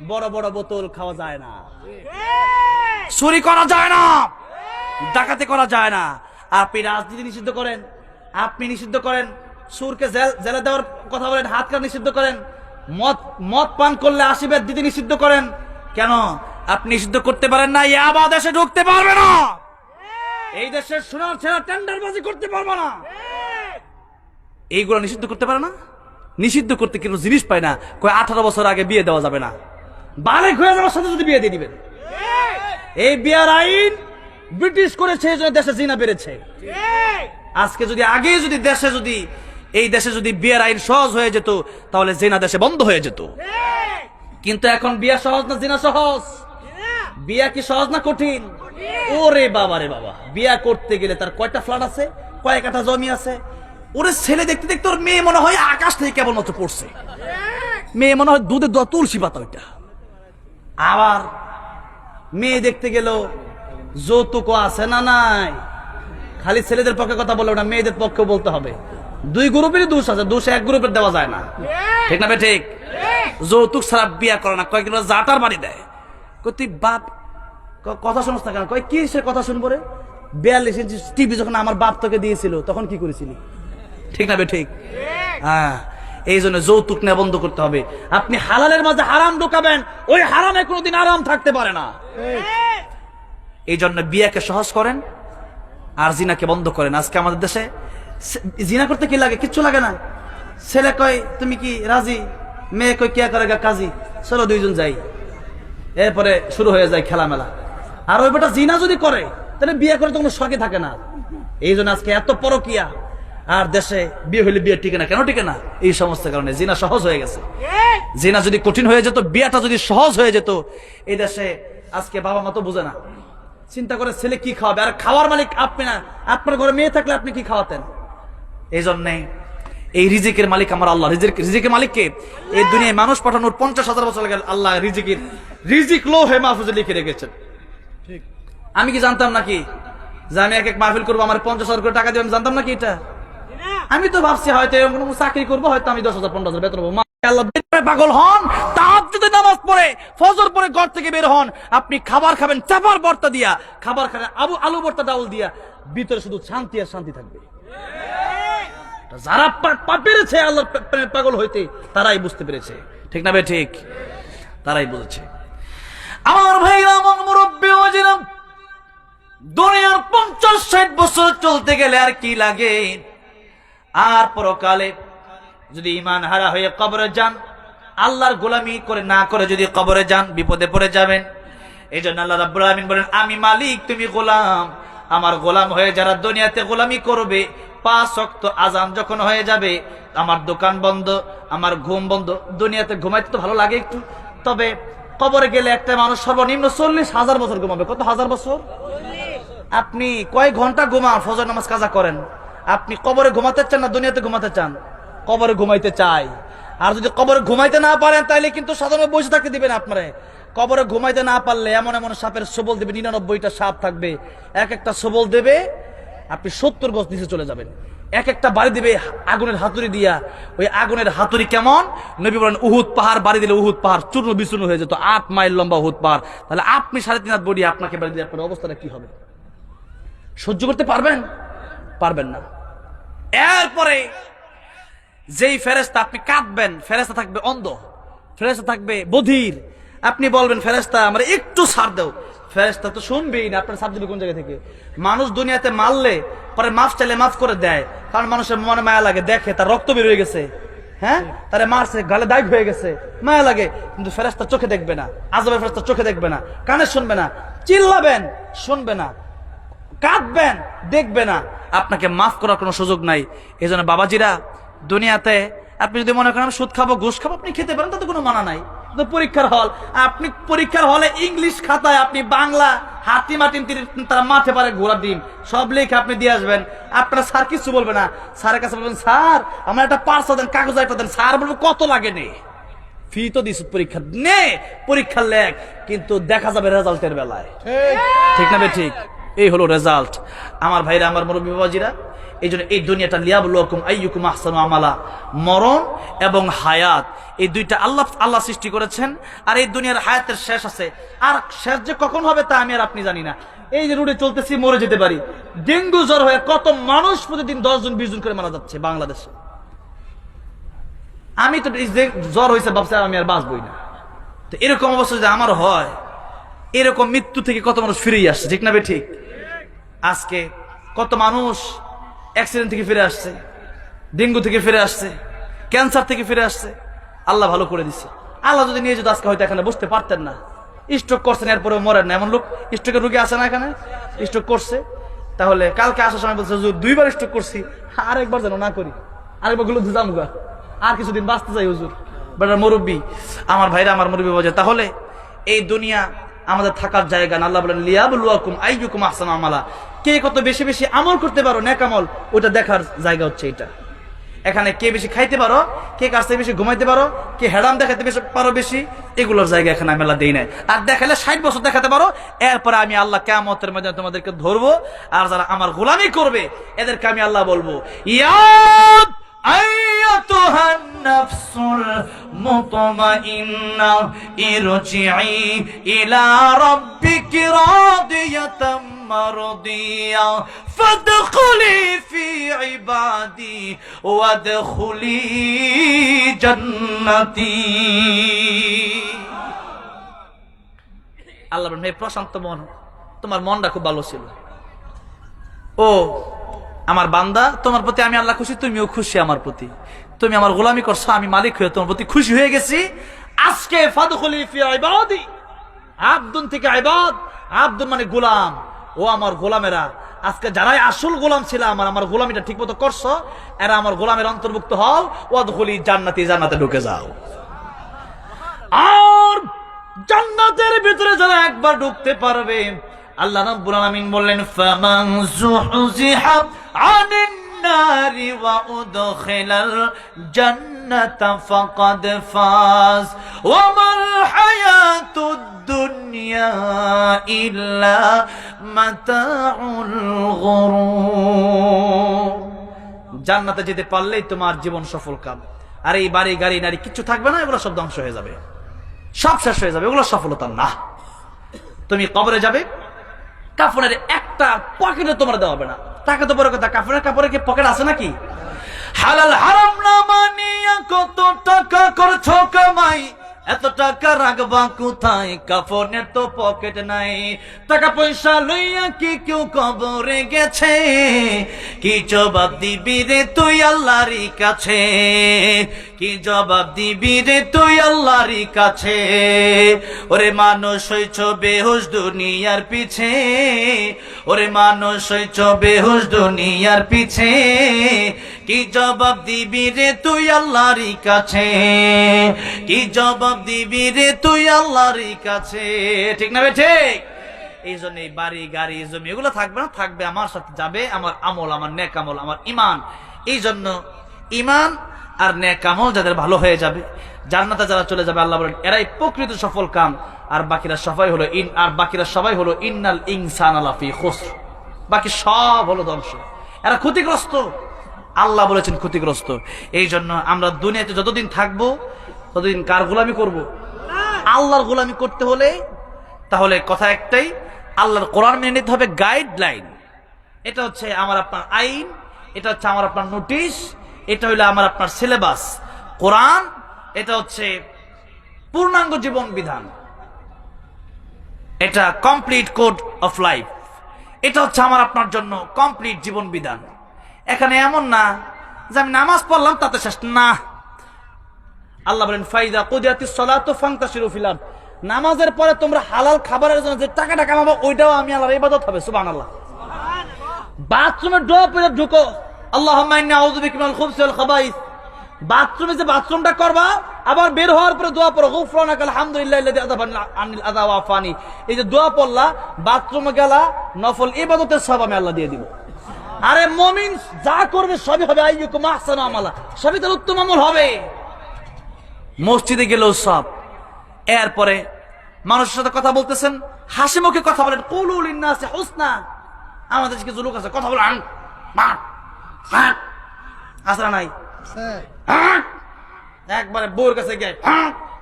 বড় বড় বোতল খাওয়া যায় না, চুরি করা যায় না, ডাকাতি করা যায় না। আপনি রাজনীতি নিষিদ্ধ করেন, আপনি নিষিদ্ধ করেন, সুরকে জেলে দেওয়ার কথা বলেন, হাত কাটা নিষিদ্ধ করেন, মদ পান করলে 80 বেদ দিতে নিষিদ্ধ করেন। কেন? আপনি নিষিদ্ধ করতে পারেন না, ইয়াবা দেশে ঢুকতে পারবে না। এই দেশের সোনার ছেড়া টেন্ডারবাজি করতে পারবে না। এইগুলো নিষিদ্ধ করতে পারে না। নিষিদ্ধ করতে কোনো জিনিস পায় না। কয় 18 বছর আগে বিয়ে দেওয়া যাবে না, বালেক হয়ে যাওয়ার সাথে যদি বিয়ে দিয়ে দিবেন। এই বিয়ার আইন ব্রিটিশ করেছে, এই জন্য দেশে জিনা বেড়েছে। আজকে যদি আগে যদি দেশে যদি এই দেশে যদি বিয়ার আইন সহজ হয়ে যেত, তাহলে জিনা দেশে বন্ধ হয়ে যেত। কিন্তু এখন বিয়া সহজ না জিনা সহজ? বিয়া কি সহজ না কঠিন? ওরে বাবা রে বাবা, বিয়া করতে গেলে তার কয়টা ফ্ল্যাট আছে, কয় কাঠা জমি আছে, ওরে ছেলে দেখতে দেখতে ওর মেয়ে মনে হয় আকাশ থেকে কেবলমাত্র পড়ছে, মেয়ে মনে হয় দুধের দোয়া তুলসী পাতা ওইটা। আবার মেয়ে দেখতে গেল, যৌতুকও আছে না নাই, খালি ছেলেদের পক্ষে কথা বলে ওটা মেয়েদের পক্ষে বলতে হবে। দুই গ্রুপেরই দোষ আছে, দোষ এক গ্রুপের দেওয়া যায় না, ঠিক না? ঠিক। যৌতুক ছাড়া বিয়া করে না, কয়েকদিন জাটার বাড়ি দেয়। তুই বাপ কথা শুনছ না কেন? কয় কি সে কথা শুনবো রে? 42 ইঞ্চি টিভি যখন আমার বাপ তোকে দিয়েছিল তখন কি করেছিলি, ঠিক না? ঠিক। হ্যাঁ, এই জন্য যৌতুক নেওয়া বন্ধ করতে হবে। আপনি হালালের মাঝে হারাম ঢোকাবেন, ওই হারামে কোনোদিন আরাম থাকতে পারে না। এই জন্য বিয়াকে সহজ করেন আর জিনাকে বন্ধ করেন। আজকে আমাদের দেশে জিনা করতে কি লাগে? কিচ্ছু লাগে না। ছেলে কয় তুমি কি রাজি, মেয়ে কয় কে করে কাজী, চলো দুইজন যাই, এরপরে শুরু হয়ে যায় খেলামেলা। আর ওই বেটা জিনা যদি করে তাহলে বিয়ে করে তো কোনো শখে থাকে না। এই জন্য আজকে এত পরকিয়া, আর দেশে বিয়ে হইলে বিয়ে টিকে না। কেন টিকে না? এই সমস্ত কারণে। জিনা সহজ হয়ে গেছে। জিনা যদি কঠিন হয়ে যেত, বিয়েটা যদি সহজ হয়ে যেত, এই দেশে আজকে বাবা মা তো বুঝে না, চিন্তা করে ছেলে কি খাওয়াবে। আর খাওয়ার মালিক আপনি না, আপনার ঘরে মেয়ে থাকলে আপনি কি খাওয়াতেন? এই জন্যে এই রিজিকের মালিক আমার আল্লাহ। রিজিকের মালিককে এই দুনিয়ায় মানুষ পাঠানোর 50,000 বছর লাগে। আল্লাহ রিজিক লোহে মাহফুজে লিখে রেখেছেন। আমি কি জানতাম নাকি যে আমি এক মাহফিল করবো, আমার 50,000 করে টাকা দিয়ে? আমি জানতাম নাকি এটা? আমি তো ভাবছি হয়তো এরকম চাকরি করবো, হয়তো আমি 10,000 15,000 বেতন পাবো। পাগল হন, তাহাজ্জুদে নামাজ পড়ে ফজর পরে ঘর থেকে বের হন, আপনি খাবার খাবেন চাপার ভর্তা দিয়া, খাবার খাবেন আলু ভর্তা ডাউল দিয়া, ভিতরে শুধু শান্তি আর শান্তি থাকবে। যারা পেরেছে আল্লাহর পাগল হইতে, তারাই বুঝতে পেরেছে, ঠিক না? ঠিক, তারাই বুঝেছে। আমার ভাইরা, আমার মুরব্বী ওয়াজিরাম, দুনিয়ার 50-60 বছর চলতে গেলে আর কি লাগে? আর পরকালে যদি ঈমান হারা হয়ে কবরে যান, আল্লাহর গোলামি করে না করে যদি কবরে যান, বিপদে পড়ে যাবেন। এই জন্য আল্লাহ রাব্বুল আলামিন বলেন, আমি মালিক, তুমি গোলাম। আমার গোলাম হয়ে যারা দুনিয়াতে গোলামি করবে, 5 ওয়াক্ত আজান যখন হয়ে যাবে, আমার দোকান বন্ধ, আমার ঘুম বন্ধ। দুনিয়াতে ঘুমাইতে তো ভালো লাগে একটু, তবে কবরে গেলে একটা মানুষ সর্বনিম্ন 40,000 বছর ঘুমাবে। কত হাজার বছর? আপনি কয় ঘন্টা ঘুমান, ফজর নামাজ কাজা করেন? আপনি কবরে ঘুমাতে চান না দুনিয়াতে ঘুমাতে চান? কবরে ঘুমাইতে চাই। আর যদি কবরে ঘুমাইতে না পারেন, তাহলে কিন্তু সাধারণ বসে থাকতে দিবেন আপনারে। কবরে ঘুমাইতে না পারলে এমন এমন সাপের সবল দেবে, 99টা সাপ থাকবে, এক একটা সবল দেবে, আপনি 70 গজ নিচে চলে যাবেন। এক একটা বাড়ি দিবে আগুনের হাতুড়ি দিয়া। ওই আগুনের হাতুড়ি কেমন? নবী বলেন, উহুদ পাহাড় বাড়ি দিলে উহুদ পাহাড় চূর্ণ বিচূর্ণ হয়ে যেত। 8 মাইল লম্বা উহুদ পাহাড়। তাহলে আপনি 3.5 হাত বডি, আপনাকে বাড়ি দিয়ে আপনার অবস্থাটা কি হবে? সহ্য করতে পারবেন? পারবেন না। এরপরে যেই ফেরেশতা আপনি কাঁদবেন, ফেরেশতা থাকবে অন্ধ, ফেরেশতা থাকবে বধির। আপনি বলবেন, ফেরেশতা আমরা একটু ছাড় দাও, ফেরেশতা তো শুনবেই না। আপনার ছাড় দিবে কোন জায়গা থেকে? মানুষ দুনিয়াতে মারলে পরে মাফ চাইলে মাফ করে দেয়, কারণ মানুষের মনে মায়া লাগে, দেখে তার রক্ত বের হয়ে গেছে, হ্যাঁ, তারে মারছে, গালে দাগ হয়ে গেছে, মায়া লাগে। কিন্তু ফেরেশতা চোখে দেখবে না, আযাবের ফেরেশতা চোখে দেখবে না, কানে শুনবে না, চিল্লাবেন শুনবে না, কাঁদবেন দেখবে না, আপনাকে মাফ করার কোনো সুযোগ নাই। এই জন্য বাবাজিরা, দুনিয়াতে আপনি যদি মনে করেন সুদ খাবো, ঘুষ খাবো, আপনি খেতে পারেন, তাতে কোনো মানা নাই। তো পরীক্ষার হল, আপনি পরীক্ষার হলে ইংলিশ খাতায় আপনি বাংলা হাতি মাটিন তারা মাঠে পারে ঘোড়া ডিম সব লিখে আপনি দিয়ে আসবেন। আপনার স্যার কিছু বলবে না। স্যারের কাছে বলবেন, স্যার আমার একটা পার্সা দেন, কাগজ একটা দেন। স্যার বলবে, কত লাগে নে, ফি তো দিস, পরীক্ষা নে, পরীক্ষার লেখ, কিন্তু দেখা যাবে রেজাল্টের বেলায়, ঠিক না? ঠিক। এই হলো রেজাল্ট। আমার ভাইরা, আমার মুরব্বী বাবাজিরা, এই জন্য এই দুনিয়াটা লিয়াবলুকুম আইয়ুকুম আহসানু আমালা, মরণ এবং হায়াত, এই দুইটা আল্লাহ সৃষ্টি করেছেন। আর এই দুনিয়ার হায়াতের শেষ আছে, আর শেষ যে কখন হবে তা আমি আর আপনি জানি না। এই যে রোডে চলতেছি, মরে যেতে পারি। ডেঙ্গু জ্বর হয়ে কত মানুষ প্রতিদিন 10 জন 20 জন করে মারা যাচ্ছে বাংলাদেশে। আমি তো যে জ্বর হয়েছে ভাবছি আমি আর বাঁচবই না। তো এরকম অবস্থা যদি আমার হয়, এরকম মৃত্যু থেকে কত মানুষ ফিরেই আসছে, ঠিক না? ঠিক। আজকে কত মানুষ অ্যাক্সিডেন্ট থেকে ফিরে আসছে, ডেঙ্গু থেকে ফিরে আসছে, ক্যান্সার থেকে ফিরে আসছে। আল্লাহ ভালো করে দিচ্ছে। আল্লাহ যদি নিয়ে যেত, আজকে হয়তো এখানে বসতে পারতেন না। স্ট্রোক করছেন, এরপরে মরেন না। এমন লোক স্ট্রোকের রোগী আছে না এখানে, স্ট্রোক করছে। তাহলে কালকে আসার সময় বলছে, 2বার স্ট্রোক করছি, আরেকবার যেন না করি, আরেকবার গুলো জামুগা, আর কিছুদিন বাঁচতে চাই হুজুর। বাট মুরব্বী, আমার ভাইরা, আমার মুরব্বী বাজে। তাহলে এই দুনিয়া আমাদের থাকার জায়গা না। আল্লাহ বলেন লিয়াবলুয়াকুম আইয়ুকুম আহসানু আমালা, কে কত বেশি বেশি আমল করতে পারো, নেক আমল, ওটা দেখার জায়গা হচ্ছে এটা। এখানে কে বেশি খাইতে পারো, কে কাছ থেকে বেশি ঘুমাইতে পারো, কে হেরাম দেখাতে পারো বেশি, এগুলোর জায়গা এখানে আমি আল্লাহ দেই নাই। আর দেখালে 60 বছর দেখাতে পারো, এরপরে আমি আল্লাহ কিয়ামতের মধ্যে তোমাদেরকে ধরবো, আর যারা আমার গোলামি করবে এদেরকে আমি আল্লাহ বলবো ইয়া আইয়াতুহান নাফসুল মুতমাইন্নাহ ইরজিই ইলা রাব্বিকি রাদিয়াতাম মারদিয়া ফাদখুলি ফি ইবাদি ওয়াদখুলি জান্নাতি। আল্লাহ বলেন, হে প্রশান্ত মন, তোমার মনটা খুব ভালো ছিল, ও আমার বান্দা, তোমার প্রতি আমি আল্লাহ খুশি, তুমিও খুশি আমার প্রতি, তুমি আমার গোলামি করছো, আমি মালিক হয়ে তোমার প্রতি খুশি হয়ে গেছি। আজকে ফাদখুলি ফি ইবাদি, আব্দুন থেকে ইবাদ, আব্দুন মানে গোলাম, ও আমার গোলামেরা, আজকে যারাই আসল গোলাম ছিল আমার গোলামিটা ঠিক মতো করছো, এরা আমার গোলামের অন্তর্ভুক্ত হও, ওয়াদখুলি জান্নাতি, জান্নাতে ঢুকে যাও। আর জান্নাতের ভিতরে যারা একবার ঢুকতে পারবে, আল্লাহ রাব্বুল আলামিন বললেন ফামান যুহজিহা আনিন নারি ওয়া উদখিলাল জান্নাতা ফাকাদ ফাজ ওয়া মাল হায়াতুদ দুনিয়া ইল্লা মাতাউল গুরুর। জান্নাতে যেতে পারলেই তোমার জীবন সফল কাম। আর এই বাড়ি গাড়ি নারী কিচ্ছু থাকবে না, এগুলো সব ধ্বংস হয়ে যাবে, সব শেষ হয়ে যাবে, এগুলো সফলতা না। তুমি কবরে যাবে, কাফনের একটা পকেটে তোমার দেওয়া হবে না। টাকা তো বড় কথা, কাফনের কাপড়ে কি পকেট আছে নাকি? হালাল হারাম না মানিয়া কত টাকা করছো কামাই, এত টাকা রাখবা কোথায়, কাফনের তো পকেট নাই। টাকা পয়সা লইয়া কি কেউ কবরে গেছে, কি জবাব দিবি রে তুই আল্লাহর কাছে, কি জবাব দিবি রে তুই আল্লাহর কাছে। ওরে মানুষ হইছ বেহুশ দুনিয়ার পিছে, ওরে মানুষ হইছ বেহুশ দুনিয়ার পিছে, কি জবাব দিবি রে তুই আল্লাহর কাছে, কি জবাব দিবি রে তুই আল্লাহর কাছে। ঠিক না বে ঠিক? এই জন্য এই বাড়ি গাড়ি জমি এগুলো থাকবে না, থাকবে আমার সাথে যাবে আমার আমল, আমার নেক আমল, আমার ইমান। এই জন্য ইমান আর নেক আমল যাদের ভালো হয়ে যাবে, জান্নাতে যারা চলে যাবে, আল্লাহ বলেন এরাই প্রকৃত সফল কাম। আর বাকিরা সবাই হলো ইন্নাল ইনসানা লাফি খুসর, বাকি সব হলো ধ্বংস, এরা ক্ষতিগ্রস্ত। আল্লাহ বলেছেন ক্ষতিগ্রস্ত। এই জন্য আমরা দুনিয়াতে যতদিন থাকবো ততদিন কার গোলামি করব? আল্লাহর গোলামি করতে হলে তাহলে কথা একটাই, আল্লাহর কোরআন মেনে নিতে হবে, গাইডলাইন। এটা হচ্ছে আমার আপনার আইন, এটা হচ্ছে আমার আপনার নোটিশ, এটা হইলো আমার আপনার সিলেবাস। কোরআন এটা হচ্ছে পূর্ণাঙ্গ জীবন বিধান, এটা কমপ্লিট কোড অফ লাইফ, এটা হচ্ছে আমার আপনার জন্য কমপ্লিট জীবন বিধান। এখানে এমন না যে আমি নামাজ পড়লাম তাতে শেষ না। আল্লাহ বলেন ফাইদা কুদিয়াতিস সালাতু ফান্তাশিরু ফিল আরদ, নামাজের পরে তোমরা হালাল খাবারের জন্য যে টাকাটা কামাবো ওইটাও আমি আল্লাহর ইবাদত হবে। সুবহানাল্লাহ। বাথরুমে ডোয়া পরে ঢুকো, আল্লাহুম্মা ইন্নী আউযু বিকা মিনাল খুবসি ওয়াল খাবাইস, বাথরুমে যে বাথরুমটা করবা আবার বের হওয়ার পরে দোয়া পড়ো গুফরানাকা আলহামদুলিল্লাহিল্লাযী আযাবা আনিল আযা ওয়া আফানি। এই যে দোয়া পড়লা, বাথরুমে গেলা, নফল ইবাদতের সব আমি আল্লাহ দিয়ে দিব। আরে মুমিন যা করবে সবই হবে আইয়ুকুম আহসানু আমালা, সবই তার উত্তম আমল হবে। মসজিদে গেলেও সব। এরপরে মানুষের সাথে কথা বলতেছেন, হাসি মুখে কথা বলেন, কুলু লিন্নাসি হুসনা। আমাদের কিছু লোক আছে কথা বলে আসরা নাই, একবারে বউর কাছে গিয়ে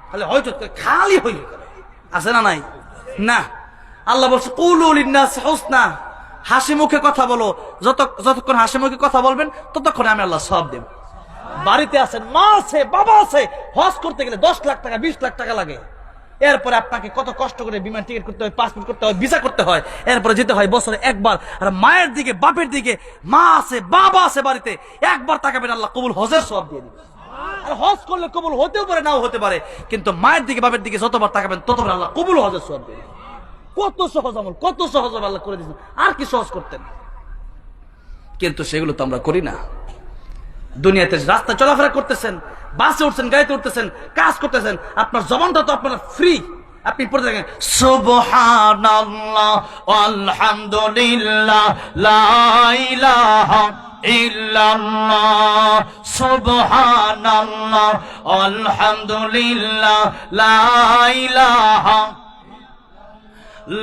খালি হয়তো খালি হই আছে না নাই না। আল্লাহ বলছে কুলু লিন্নাসি হুসনা, হাসি মুখে কথা বলো, যতক্ষণ হাসি মুখে কথা বলবেন ততক্ষণ আমি আল্লাহ সব দেব। বাড়িতে আছেন, মা আছে, বাবা আছে, হজ করতে গেলে 10 লাখ টাকা 20 লাখ টাকা লাগে। এরপরে আপনাকে কত কষ্ট করে বিমান টিকিট করতে হয়, পাসপোর্ট করতে হয়, ভিসা করতে হয়, এরপরে যেতে হয় বছরে একবার। আর মায়ের দিকে বাপের দিকে, মা আছে বাবা আছে বাড়িতে, একবার তাকাবেন আল্লাহ কবুল হজের সওয়াব দিয়ে দিবে। আর হজ করলে কবুল হতেও পারে নাও হতে পারে, কিন্তু মায়ের দিকে বাপের দিকে যতবার তাকাবেন ততবার আল্লাহ কবুল হজের সওয়াব দিয়ে দিবে। কত সহজ আমল, কত সহজ আল্লাহ করে দিয়েছেন, আর কি সহজ করতেন। কিন্তু সেগুলো তো আমরা করি না। দুনিয়াতে রাস্তা চলাফেরা করতেছেন, বাসে উঠছেন, গাড়িতে উঠতেছেন, কাজ করতেছেন, আপনার জবানটা তো আপনার ফ্রি, আপনি পড়তে থাকেন সুবহানাল্লাহ আলহামদুলিল্লাহ লা ইলাহা ইল্লাল্লাহ সুবহানাল্লাহ আলহামদুলিল্লাহ লা ইলাহা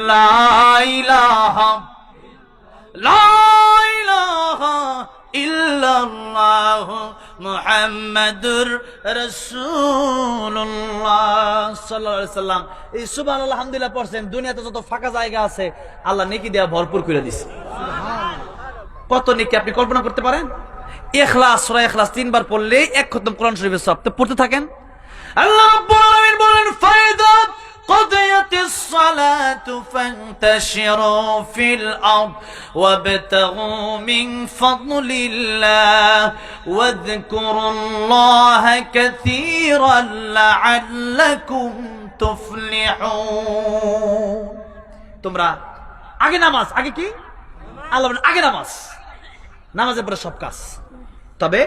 লা ইলাহা লা ইলাহা ইল্লাল্লাহ মুহাম্মাদুর রাসূলুল্লাহ সাল্লাল্লাহু আলাইহি সাল্লাম। এই সুবহানাল্লাহ আলহামদুলিল্লাহ পড়ছেন, দুনিয়াতে যত ফাঁকা জায়গা আছে আল্লাহ নেকি দেয়া ভরপুর করে দিছে। কত নেকি আপনি কল্পনা করতে পারেন? ইখলাস, সূরা ইখলাস 3 বার পড়লে এক খতম কোরআন শরীফের সওয়াব। তো পড়তে থাকেন। আল্লাহ রাব্বুল আলামিন বলেন ফায়দা قضيت الصلاة فانتشروا في الأرض وابتغوا من فضل الله واذكروا الله كثيرا لعلكم تفلحون। তোমরা আগে নামাজ, আগে কি? আল্লাহ বলেন আগে নামাজ, নামাজের পরে সব কাজ। তবে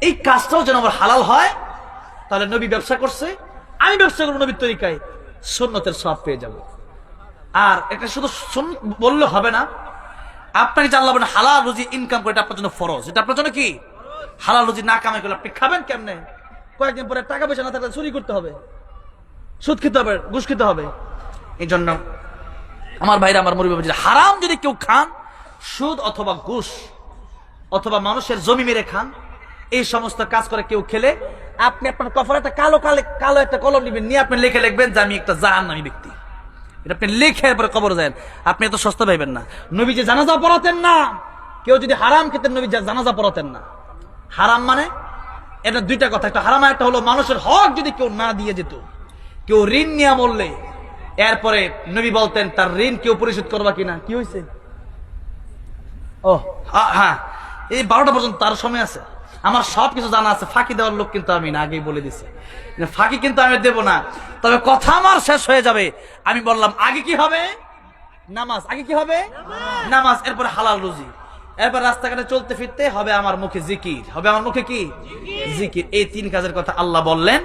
এই কাজটাও যেন আমার হালাল হয়। তাহলে নবী ব্যবসা করছে, আমি ব্যবসা করবো নবীর তরিকায়, সুন্নতের সওয়াব পেয়ে যাব। আর এটা শুধু বললে হবে না, আপনাকে যে আল্লাহ বলেন হালাল রুজি ইনকাম করে, এটা আপনার জন্য ফরজ। এটা আপনার জন্য কি? হালাল রুজি না কামাই করলে আপনি খাবেন কেমনে? কয়েকদিন পরে টাকা পয়সা না থাকলে চুরি করতে হবে, সুদ খেতে হবে, ঘুষ খেতে হবে। এই জন্য আমার ভাইরা, আমার মুরব্বি, হারাম যদি কেউ খান, সুদ অথবা ঘুষ অথবা মানুষের জমি মেরে খান, এই সমস্ত কাজ করে কেউ খেলে, আপনি আপনার কফরে একটা কালো একটা কলম নেবেন, নিয়ে আপনি লিখে লিখবেন যে আমি একটা জাহান্নামী ব্যক্তি। এটা আপনি লিখে পরে কবরে যান। আপনি এত সস্তা পাইবেন না। নবী যে জানাজা পড়াতেন না, কেউ যদি হারাম খেতেন নবী জানাজা পড়াতেন না। হারাম মানে এটা দুইটা কথা, একটা হারাম, একটা হলো মানুষের হক যদি কেউ না দিয়ে যেত, কেউ ঋণ নিয়ে মরলে এরপরে নবী বলতেন তার ঋণ কেউ পরিশোধ করবা কিনা। কি হয়েছে? ও হ্যাঁ, এই 12টা পর্যন্ত তার সময় আছে। আমার সব কিছু জানা আছে, ফাঁকি দেওয়ার লোক কিন্তু আমি না, আগেই বলে দিছি। ফাঁকি কিন্তু আমি দেব না। তবে কথা আমার শেষ হয়ে যাবে। আমি বললাম আগে কি হবে? নামাজ। আগে কি হবে? নামাজ। এরপরে হালাল রুজি। এরপর রাস্তাঘাটে চলতে ফিরতে হবে আমার মুখে জিকির। হবে আমার মুখে কি? জিকির। এই 3 কাজের কথা আল্লাহ বললেন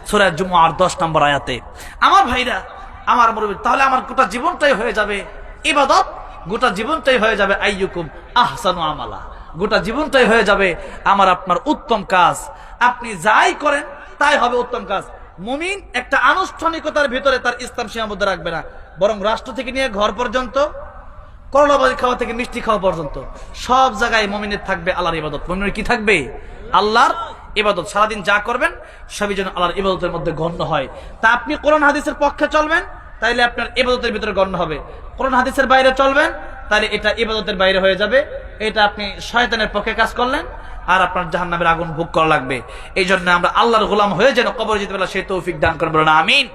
সূরা জুমআর 10 নম্বর আয়াতে। আমার ভাইরা, আমার মুরব্বি, তাহলে আমার গোটা জীবনটাই হয়ে যাবে ইবাদত, গোটা জীবনটাই হয়ে যাবে আইয়ুকুম আহসানু আমালা, গোটা জীবনটাই হয়ে যাবে আমার আপনার উত্তম কাজ। আপনি যাই করেন তাই হবে উত্তম কাজ। মুমিন একটা আনুষ্ঠানিকতার ভিতরে তার ইসলাম সীমাবদ্ধ রাখবে না, বরং রাষ্ট্র থেকে নিয়ে ঘর পর্যন্ত, করলাবাজি খাওয়া থেকে মিষ্টি খাওয়া পর্যন্ত সব জায়গায় মুমিনের থাকবে আল্লাহর ইবাদত। মুমিনের কি থাকবে? আল্লাহর ইবাদত। সারাদিন যা করবেন সবই যেন আল্লাহর ইবাদতের মধ্যে গণ্য হয়। তা আপনি কোরআন হাদিসের পক্ষে চলবেন, তাইলে আপনার ইবাদতের ভিতরে গণ্য হবে। কোরআন হাদিসের বাইরে চলবেন, তাহলে এটা ইবাদতের বাইরে হয়ে যাবে। এটা আপনি শয়তানের পক্ষে কাজ করলেন, আর আপনার জাহান্নামের আগুন ভোগ করা লাগবে। এই জন্য আমরা আল্লাহর গোলাম হয়ে যেন কবরে যেতে পারলে সেই তৌফিক দান করবেন, আমিন।